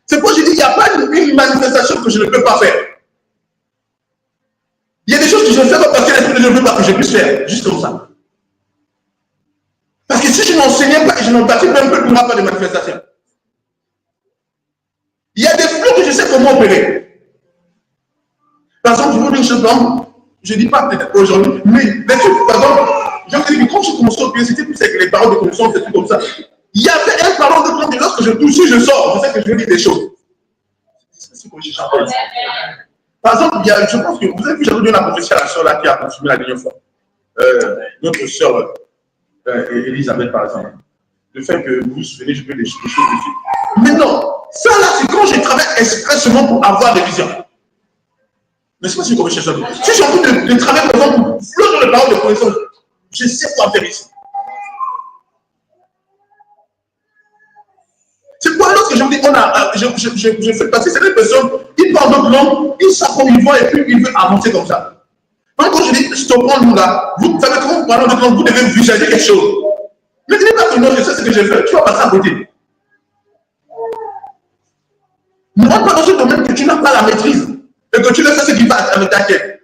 C'est pourquoi je dis, il n'y a pas une manifestation que je ne peux pas faire. Il y a des choses que je ne fais pas parce que l'esprit de Dieu ne veut pas que je puisse faire. Juste comme ça. Parce que si je n'enseignais pas et je n'en pratique même pas, il n'y aura pas de manifestation. Il y a des flots que je sais comment opérer. Par exemple, je vous dis une chose, je ne dis pas peut-être aujourd'hui, mais les trucs, par exemple, je vous dis que quand je commençais à opérer, c'était plus avec les paroles de connaissance, des trucs comme ça. Il y avait un parole de plan, et lorsque je touche, je sors, je sais que je vais dire des choses. C'est ce que je chante. Par exemple, je pense que vous avez vu, j'avais donné la prophétie à la soeur là qui a continué la dernière fois. Notre soeur, Elisabeth, par exemple. Le fait que vous venez jouer des choses dessus. Mais non, ça là, c'est quand je travaille expressément pour avoir des visions. Mais c'est pas si vous comprenez ça. Si j'ai envie de travailler, par exemple, pour flotter les paroles de connaissance, je sais quoi faire ici. C'est quoi lorsque je me dis, je fais passer certaines personnes, ils parlent d'autres langues, ils savent comment ils vont et puis ils veulent avancer comme ça. Donc quand je dis, stoppons-nous là, vous savez comment vous parlez d'autres langues, vous devez visualiser quelque chose. Ne dis pas que non, je sais ce que j'ai fait, tu vas passer à côté. Ne rentre pas dans ce domaine que tu n'as pas la maîtrise et que tu ne fais ce qui va avec ta tête.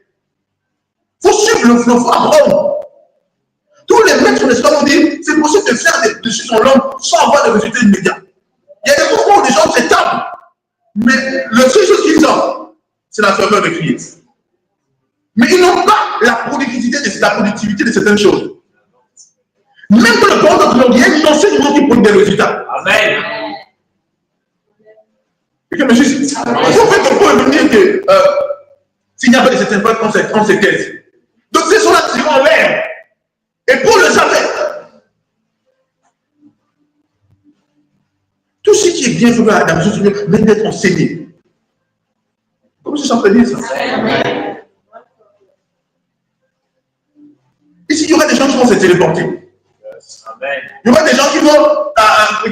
Il faut suivre le flow, il faut apprendre. Tous les maîtres, n'est-ce pas, vont dire, c'est possible de faire des choses en langue sans avoir de résultats immédiats. Il y a des moments où les gens s'étabent, mais la seule chose qu'ils ont, c'est la ferveur de crier. Mais ils n'ont pas la productivité de certaines choses. Même dans le monde de langue, il y a une enseignement qui produit des résultats. Amen. Et que monsieur, il faut faire que Paul veut dire que s'il n'y a pas de certaines conséquences. Donc ces gens-là tirent en l'air. Et Paul le savait. Tout ce qui est bien fait à la maison, même d'être enseigné. Comment je suis dire ça? Amen. Ici, il y aura des gens qui vont se téléporter. Amen. Il y aura des gens qui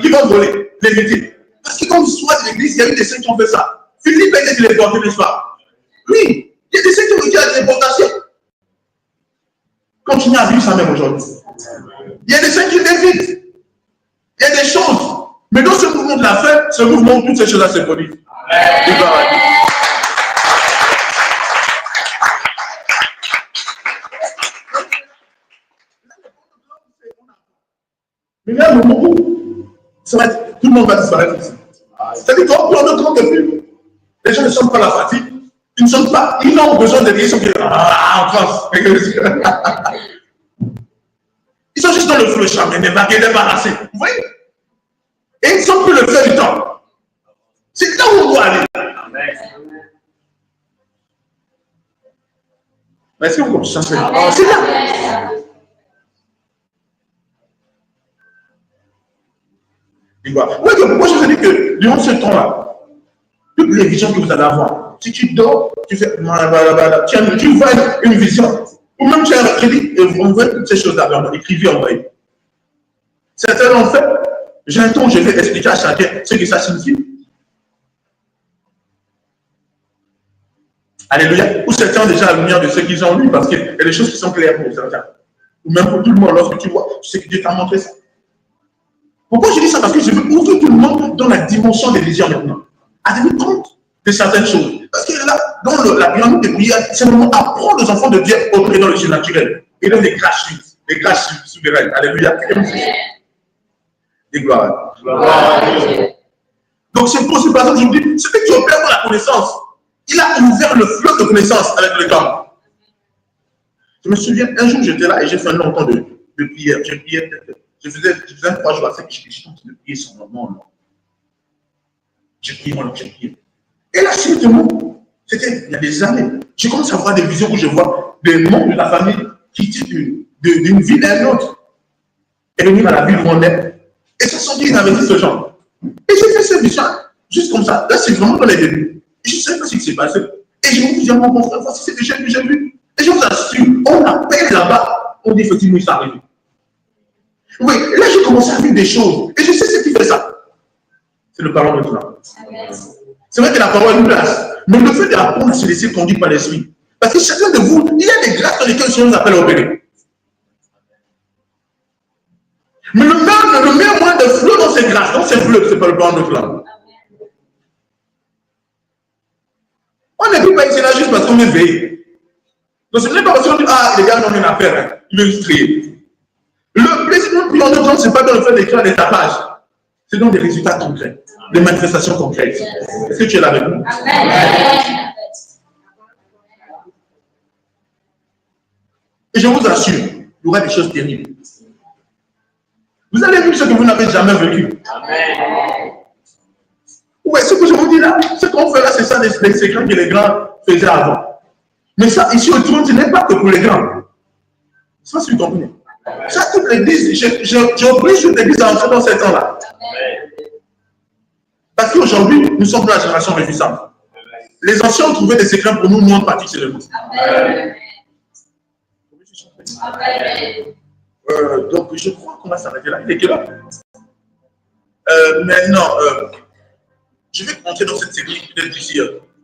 vont voler, les métiers. Parce que quand l'histoire de l'église, il y a eu des saints qui ont fait ça. Philippe a été téléporté, n'est-ce pas? Oui, il y a des saints qui ont été à la téléportation. Continuez à vivre ça même aujourd'hui. Il y a des saints qui l'évitent. Il y a des choses. Mais dans ce mouvement de la fin, ce mouvement où toutes ces choses-là se produisent. Mais il y a un moment où ça va être, tout le monde va disparaître ici. C'est-à-dire qu'on prend notre compte de plus. Les gens ne sentent pas la fatigue. Ils ne sentent pas. Ils ont besoin de dire, ils sont en France. Ils sont juste dans le flot charmé, débarrassés. Vous voyez? Et ils ne sont plus le fait du temps. C'est là où on doit aller. Mais est-ce que vous comprenez? C'est là. Oui, pourquoi je vous ai dit que durant ce temps-là, toutes les visions que vous allez avoir, si tu dors, tu fais tu vois une vision, ou même tu as un crédit, et vous voyez toutes ces choses-là, écrivez, envoyez. Certains l'ont fait. J'ai un temps où je vais expliquer à chacun ce que ça signifie. Alléluia. Ou certains ont déjà la lumière de ce qu'ils ont lu, parce qu'il y a des choses qui sont claires pour certains. Ou même pour tout le monde, lorsque tu vois, tu sais que Dieu t'a montré ça. Pourquoi je dis ça? Parce que je veux ouvrir tout le monde dans la dimension des visions maintenant. À tenir compte de certaines choses. Parce que là, dans la pyramide de prière, c'est le moment d'apprendre aux enfants de Dieu à opérer dans le jeu naturel. Et dans les grâces souveraines. Alléluia. Et gloire. Donc c'est possible, par exemple, je vous dis, ce que tu opères dans la connaissance, il a ouvert le flot de connaissance avec le temps. Je me souviens, un jour j'étais là et j'ai fait un long temps de prière. J'ai prié peut-être. Je faisais 3 jours à ça que je continue de prier sans moment. J'ai prié, j'ai prié. Et là, subitement, c'était il y a des années, j'ai commencé à voir des visions où je vois des membres de la famille qui quittent d'une ville à une autre et venir à la ville où on est. Et ce sont qu'ils avaient dit ce genre. Et j'ai fait cette vision juste comme ça. Là, c'est vraiment dans les débuts. Et je ne sais pas ce qui s'est passé. Et je me dis à mon frère, voici ce que j'ai vu. Et je vous assure, on appelle là-bas, on dit effectivement, il s'est arrivé. Oui, là, j'ai commencé à vivre des choses. Et je sais ce qui fait ça. C'est le parole de Dieu. C'est vrai que la parole a une place. Mais le fait d'apprendre à se laisser conduire par l'esprit. Parce que chacun de vous, il y a des grâces dans lesquelles le Seigneur nous appelle à opérer. Mais le meilleur moyen de flot dans ces grâces, dans ces fleuves, c'est pas le plan de flamme. On n'est plus pas ici là juste parce qu'on est veillé. Donc ce n'est pas parce qu'on dit, ah, les gars n'ont rien à faire, hein. Ils veulent se créer. Le plaisir de plan de flamme, ce n'est pas dans le fait d'écrire des tapages. C'est dans des résultats concrets, des manifestations concrètes. Est-ce que tu es là avec nous? Et je vous assure, il y aura des choses terribles. Vous allez vivre ce que vous n'avez jamais vécu. Amen. Ouais, ce que je vous dis là, ce qu'on fait là, c'est ça les secrets que les grands faisaient avant. Mais ça, ici autour, ce n'est pas que pour les grands. C'est pas ce que vous comprenez. Ça, toute l'église, j'oblige toute l'église à entrer dans ces temps-là. Parce qu'aujourd'hui, nous sommes dans la génération réjouissante. Les anciens ont trouvé des secrets pour nous, nous en pratique chez le monde. Donc, je crois qu'on va s'arrêter là. Il est quelle heure? Maintenant, je vais entrer dans cette série peut-être d'ici.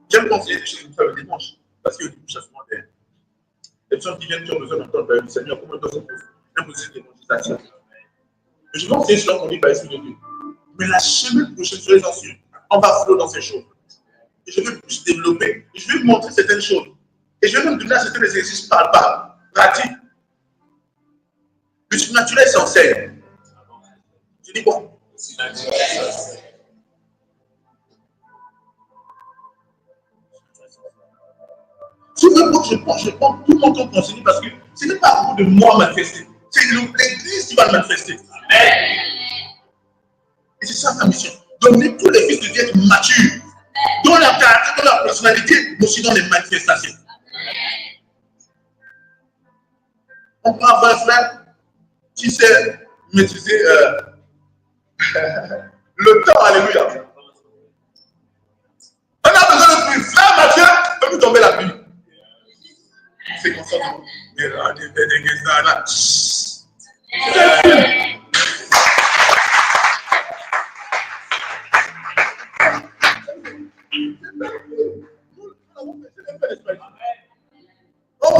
J'aime conseiller des choses comme ça le dimanche. Parce qu'il y a du changement des personnes qui viennent qui ont besoin d'entendre le Seigneur, comment ils doivent se poser un processus d'évangélisation. Mais je vais enseigner cela qu'on dit par l'Esprit de Dieu. Mais la semaine prochaine, je vais en suivre. On va flot dans ces choses. Et je vais plus développer. Et je vais vous montrer certaines choses. Et je vais même donner à certains exercices palpables, pratiques. Le surnaturel s'enseigne. Tu dis quoi? Je prends tout mon temps pour enseigner parce que ce n'est pas à propos de moi manifester. C'est l'église qui va le manifester. Amen. Et c'est ça ma mission. Donner tous les fils de Dieu être matures. Dans leur caractère, dans leur personnalité, mais aussi dans les manifestations. On peut avoir un frère qui sait maîtriser le temps, alléluia. On a besoin de pluie. Frère Mathieu, peut nous tomber la pluie. C'est comme ça. Mais là, on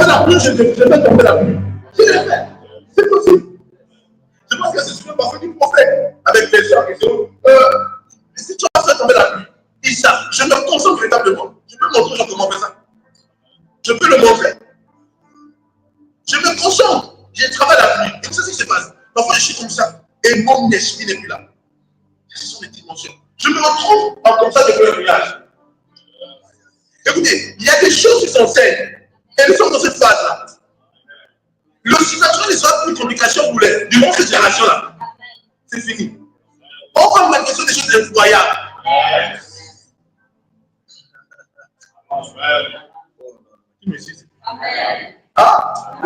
fait la pluie, je vais tomber la pluie. Je l'ai fait. C'est possible. Je pense que c'est ce que parfois du prophète avec les gens qui sont. Si tu as fait tomber la pluie, ils savent. Je me concentre véritablement. Je peux montrer aux gens comment faire ça. Je peux le montrer. Je me concentre. Je travaille la pluie. Et c'est ce qui se passe. Parfois, je suis comme ça. Et mon esprit n'est plus là. Ce sont les dimensions. Je me retrouve comme ça devant le nuage. Écoutez, il y a des choses qui s'enseignent. Et nous sommes dans cette phase-là. Le surnaturel ne sera plus une communication pour les. Durant cette génération-là. C'est fini. On va manifester des choses incroyables. Ah?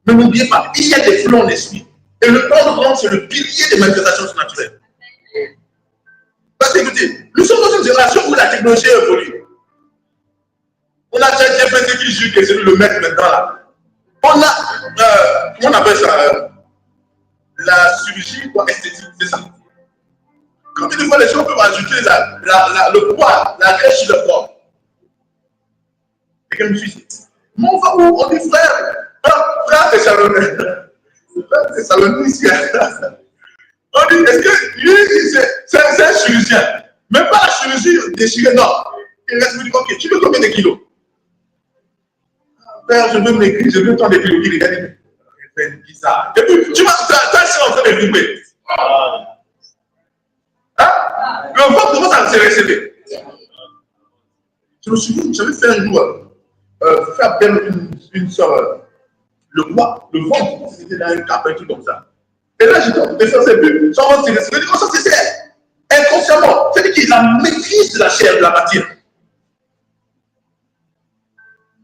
Mais n'oubliez pas, il y a des flux en esprit. Et le temps de grande, c'est le pilier des manifestations surnaturelles. Parce que, écoutez, nous sommes dans une génération où la technologie évolue. On a déjà fait qui jure que c'est le maître maintenant là. On a, comment on appelle ça, la chirurgie esthétique, c'est ça. Combien de fois les gens peuvent ajouter le poids, la graisse sur le corps? Quelqu'un me suit. Mais on va où? On dit frère. Frère Thessaloniciens. Frère Thessaloniciens. On dit, est-ce que lui, c'est un chirurgien? Même pas la chirurgie déchirée, non. Il reste, me dit, ok, tu veux combien de kilos? Frère, je veux maigrir, je veux tant de kilos. Il regarde, il fait bizarre. Et puis, tu vois, ça, c'est en train de vibrer. Hein? Le ventre commence à se recevoir. Je me souviens, j'avais fait un jour. Faire belle une soeur, le ventre, c'était dans une cape, un truc comme ça. Et là, j'étais en train de faire ces bulles, sans ventre, c'est comme ça, c'est inconsciemment. C'est-à-dire qu'il a maîtrise de la chair, de la matière.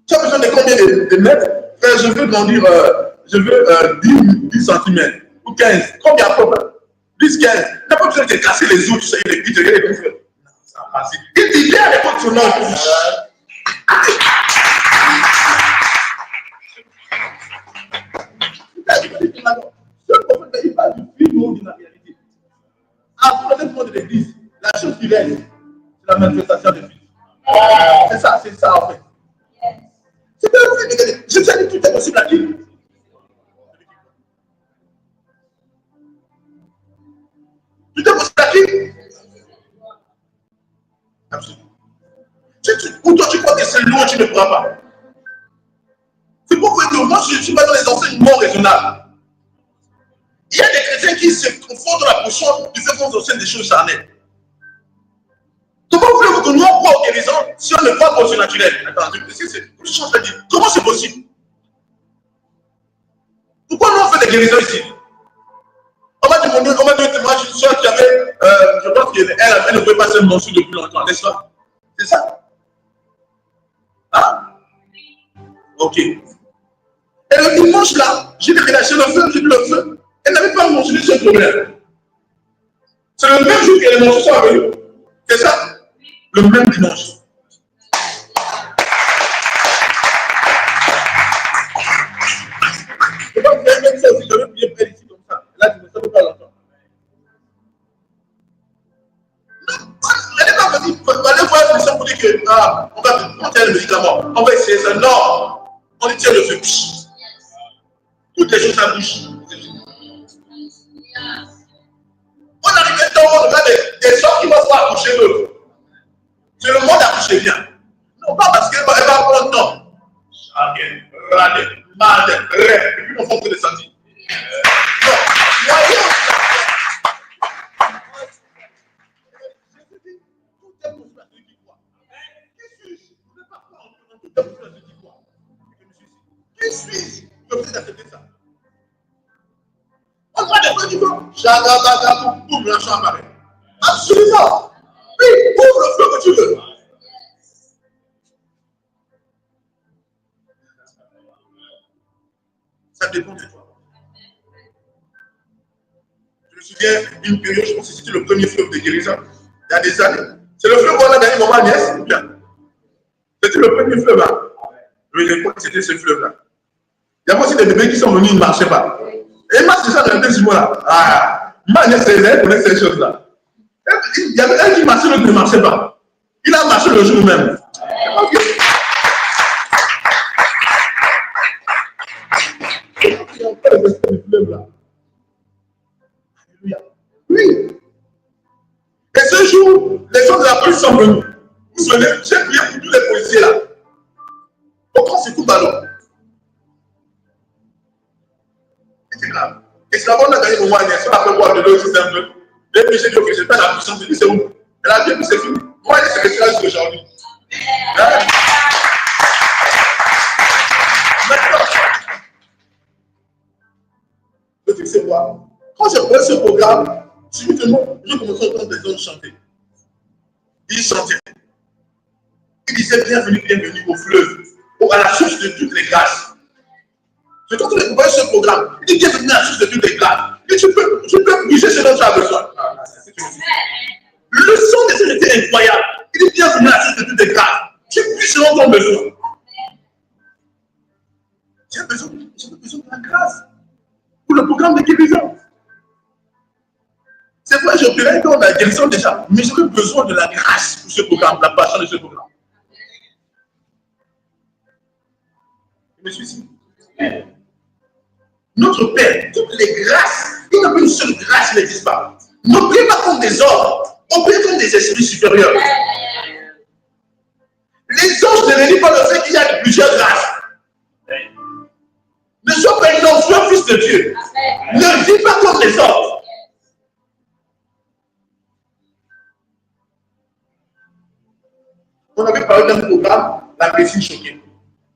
Tu as besoin de combien de mètres? Frère, je veux grandir, je veux 10 cm ou 15. Combien à peu près? 10, 15. Tu n'as pas besoin de te casser les os, tu sais, les pieds, les pieds. Non, ça va passer. Il dit bien à l'époque, son nom. Ce prophète, il parle du film de la réalité. Après le monde de l'église, la chose qui reste, c'est la manifestation de Christ. C'est ça en fait. C'est pas vrai, regardez. Je sais que tout est possible à qui? Tout est possible à qui? Absolument. Pour toi, tu crois que c'est loin, tu ne pourras pas. C'est pourquoi moi, je ne suis pas dans les enseignements raisonnables. Il y a des chrétiens qui se confondent dans la position du fait qu'on enseigne des choses charnelles. Comment voulez-vous que nous on croit aux guérisons si on ne croit pas au surnaturel? Attends, je change de dire. Comment c'est possible? Pourquoi nous on fait des guérisons ici? On m'a demandé, moi, je suis sûr qu'il y avait, je pense qu'elle ne pouvait pas se mentir depuis longtemps, n'est-ce pas? C'est ça? Hein? Ok. Et Et le dimanche là, j'ai relâché le feu, j'ai dit le feu. Elle n'avait pas mentionné ce problème. C'est le même jour que les mensonges sont venus. C'est ça? Le même dimanche. Et donc, vous avez même ça aussi, je vais bien près ici comme ça. Là, tu ne sais pas longtemps. Elle n'est pas venue. Il fallait voir une mission pour dire que, on va prendre le médicament. On va essayer ça. Non. On lui tient le feu. Toutes les choses, ça bouge. On arrive maintenant, on regarde des gens qui vont se faire accoucher eux. C'est le monde accoucher bien. Non, pas parce qu'elle va prendre non. Changer, rader, mal, rêve, et puis on fait que des sentis. Non, voyez. Tout est pour celui qui croit. Qui suis-je? Je ne vais pas croire en tout est pour celui qui croit. Qui suis-je? Je peux accepter ça. On voit des fois du coup, chagabaga, boum, la chambre apparaît. Absolument. Oui, ouvre le feu que tu veux. Ça dépend de toi. Je me souviens d'une période, je pense que c'était le premier fleuve de guérison, il y a des années. C'est le fleuve qu'on a gagné, maman Agnès. C'était le premier fleuve là. Oui, l'époque, c'était ce fleuve-là. Il y a aussi des bébés qui sont venus, ils ne marchaient pas. Et moi, c'est ça dans les 2 mois là. Ah, moi, Agnès, elle connaît ces choses-là. Il y avait un qui marchait, l'autre ne marchait pas. Il a marché le jour même. Oui. Et ce jour, les gens de la police sont venus. Vous savez, j'ai prié pour tous les policiers là. Pourquoi c'est tout ballon? C'est grave. Et c'est d'abord on a gagné au moins Agnès, on a fait voir de l'eau, c'est un peu. Et puis j'ai dit, ok, je n'ai pas la puissance, j'ai dit, c'est où? Elle a dit, puis c'est fini. Moi, je suis resté aujourd'hui. Hein? Maintenant, le truc c'est quoi? Quand j'ai pris ce programme, subitement, je commençais à entendre des hommes chanter. Ils chantaient. Ils disaient bienvenue, bienvenue au fleuve, à la source de toutes les grâces. C'est quand on a compris ce programme, il dit bienvenue à la source de toutes les grâces. Et tu peux bouger ce dont tu as besoin. Le son des scènes était incroyable. Il dit bienvenue à la source de toutes les grâces. Tu puisses selon ton besoin. J'ai besoin de la grâce pour le programme de guérison. C'est vrai, j'opérais dans la guérison déjà, mais j'aurais besoin de la grâce pour ce programme, la passion de ce programme. Je me suis dit, notre Père, toutes les grâces, il n'y a qu'une seule grâce qui n'existe pas. Ne priez pas comme des hommes, on prie comme des esprits supérieurs. Les anges ne redisent pas le fait qu'il y a plusieurs grâces. Ne sois pas un enfant, fils de Dieu. Ne dis pas comme les hommes. On avait parlé d'un programme, la médecine choquée.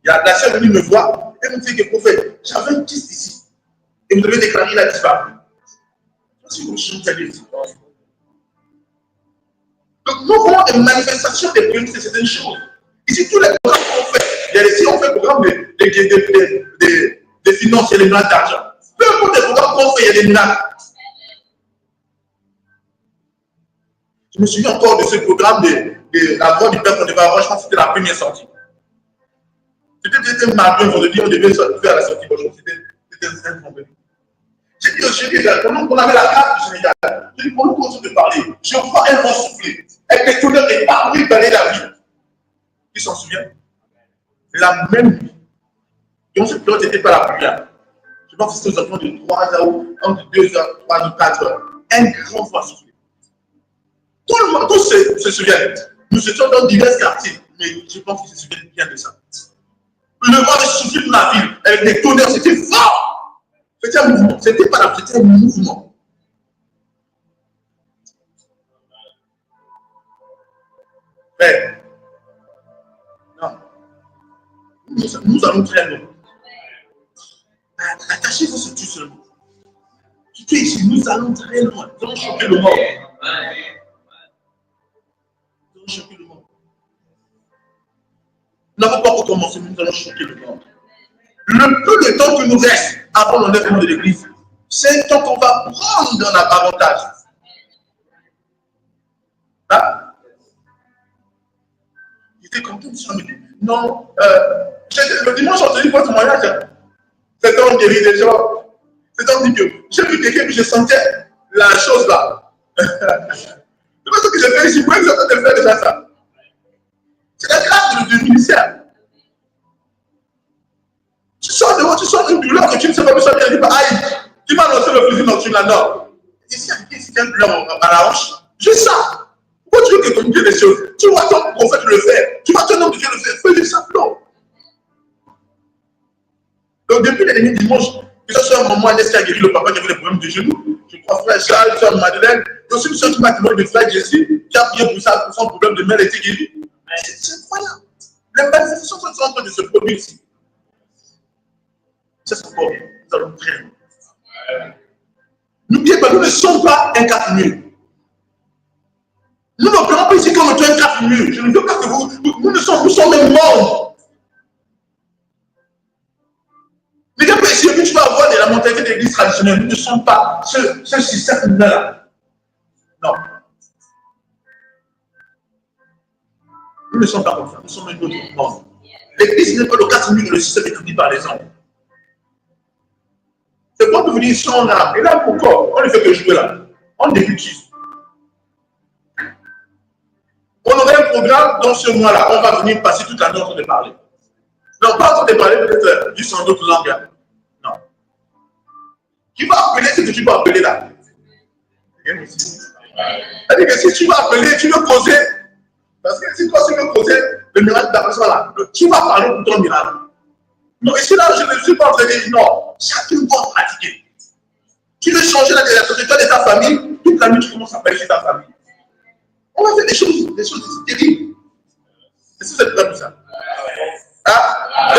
Il y a la sœur venue me voir, elle me dit que prophète, j'avais un kyste ici. Et vous devez déclarer, il a disparu. C'est comme si je vous avais dit. Donc, nous voulons des manifestations des priorités de certaines choses. Ici, tous les programmes qu'on fait, il y a ici, on fait le programme des finances, il y a des miracles d'argent. Peu importe les programmes qu'on fait, il y a des miracles. Je me souviens encore de ce programme de la voix du Père qu'on devait avoir, je pense que c'était la première sortie. C'était mardi, on devait faire la sortie, bonjour, c'était un vendredi. J'ai dit au chéri, pendant qu'on avait la carte du Sénégal, j'ai dit, pendant qu'on de parler, je vois un vent souffler, avec les tonnerres et partout dans la ville. Qui s'en souvient? La même nuit. Et on se plante, c'était pas la prière. Je pense que c'était aux alentours de 3 heures, entre 2 heures, 3 ou 4 heures. Un grand vent soufflé. Tout le monde, tous se souviennent. Nous étions dans divers quartiers, mais je pense qu'ils se souviennent bien de ça. Le vent a soufflé pour la ville, avec des tonnerres, c'était fort. C'était un mouvement, c'était pas la prière, c'était un mouvement. Mais, non. Nous allons très loin. Attachez-vous sur tout seulement. Tu es ici, nous allons très loin. Nous allons choquer le monde. Nous allons choquer le monde. Nous n'avons pas encore commencé, mais nous allons choquer le monde. Le le temps qui nous reste avant l'enlèvement de l'église, c'est un temps qu'on va prendre dans l'avantage. Hein? Il était content de ça. Non, le dimanche, j'ai entendu votre témoignage. Cet homme guérit des gens. Cet homme dit que j'ai vu quelqu'un que je sentais la chose là. C'est pas ce que j'ai fait ici. Pourquoi vous êtes en train de faire déjà ça? C'est la grâce du ministère. Tu sors dehors, tu sors une douleur que tu ne sais pas où ça vient. Tu dis pas, aïe, tu m'as annoncé le fusil nocturne là-dedans. Ici, il y a une douleur à la hanche. J'ai ça. Pourquoi tu veux que tu me dises les choses? Tu vois ton prophète le faire. Tu vois ton homme de Dieu le faire. Fais-le simplement. Donc, depuis les derniers dimanches, que ce soit maman Agnès qui a guéri le papa qui avait des problèmes de genoux, je crois frère Charles, soeur Madeleine, et aussi une soeur qui m'a témoigné de frère Jessie, qui a prié pour ça, pour son problème de mère, était guéri. C'est incroyable. Les manifestations sont en train de se produire ici. C'est ce qu'on nous allons prier. N'oubliez pas, nous ne sommes pas un quatre-mur. Nous n'opérons pas ici comme un quatre-mur. Je ne veux pas que nous sommes même morts. Ne dis pas ici que tu vas avoir de la mentalité de l'église traditionnelle. Nous ne sommes pas ce système-là. Non. Nous ne sommes pas comme ça. Nous sommes un autre monde. L'église n'est pas le quatre-mur de le système établi par les hommes. C'est pour venir ici, on a. Et là, pourquoi? On ne fait que jouer là. On débutise. On aurait un programme dans ce mois-là. On va venir passer toute la nuit en train de parler. Non, pas en train de parler peut-être juste en d'autres langues. Non. Tu vas appeler ce que tu vas appeler là. C'est-à-dire que si tu vas appeler, tu veux causer. Parce que si toi tu veux causer le miracle de la personne là, tu vas parler pour ton miracle. Non, ici là, je ne suis pas en train de dire non. Chacun doit pratiquer. Tu veux changer la trajectoire de ta famille, toute la nuit tu commences à parler sur ta famille. On va faire des choses terribles. Est-ce que vous êtes prêts pour ça? Ah?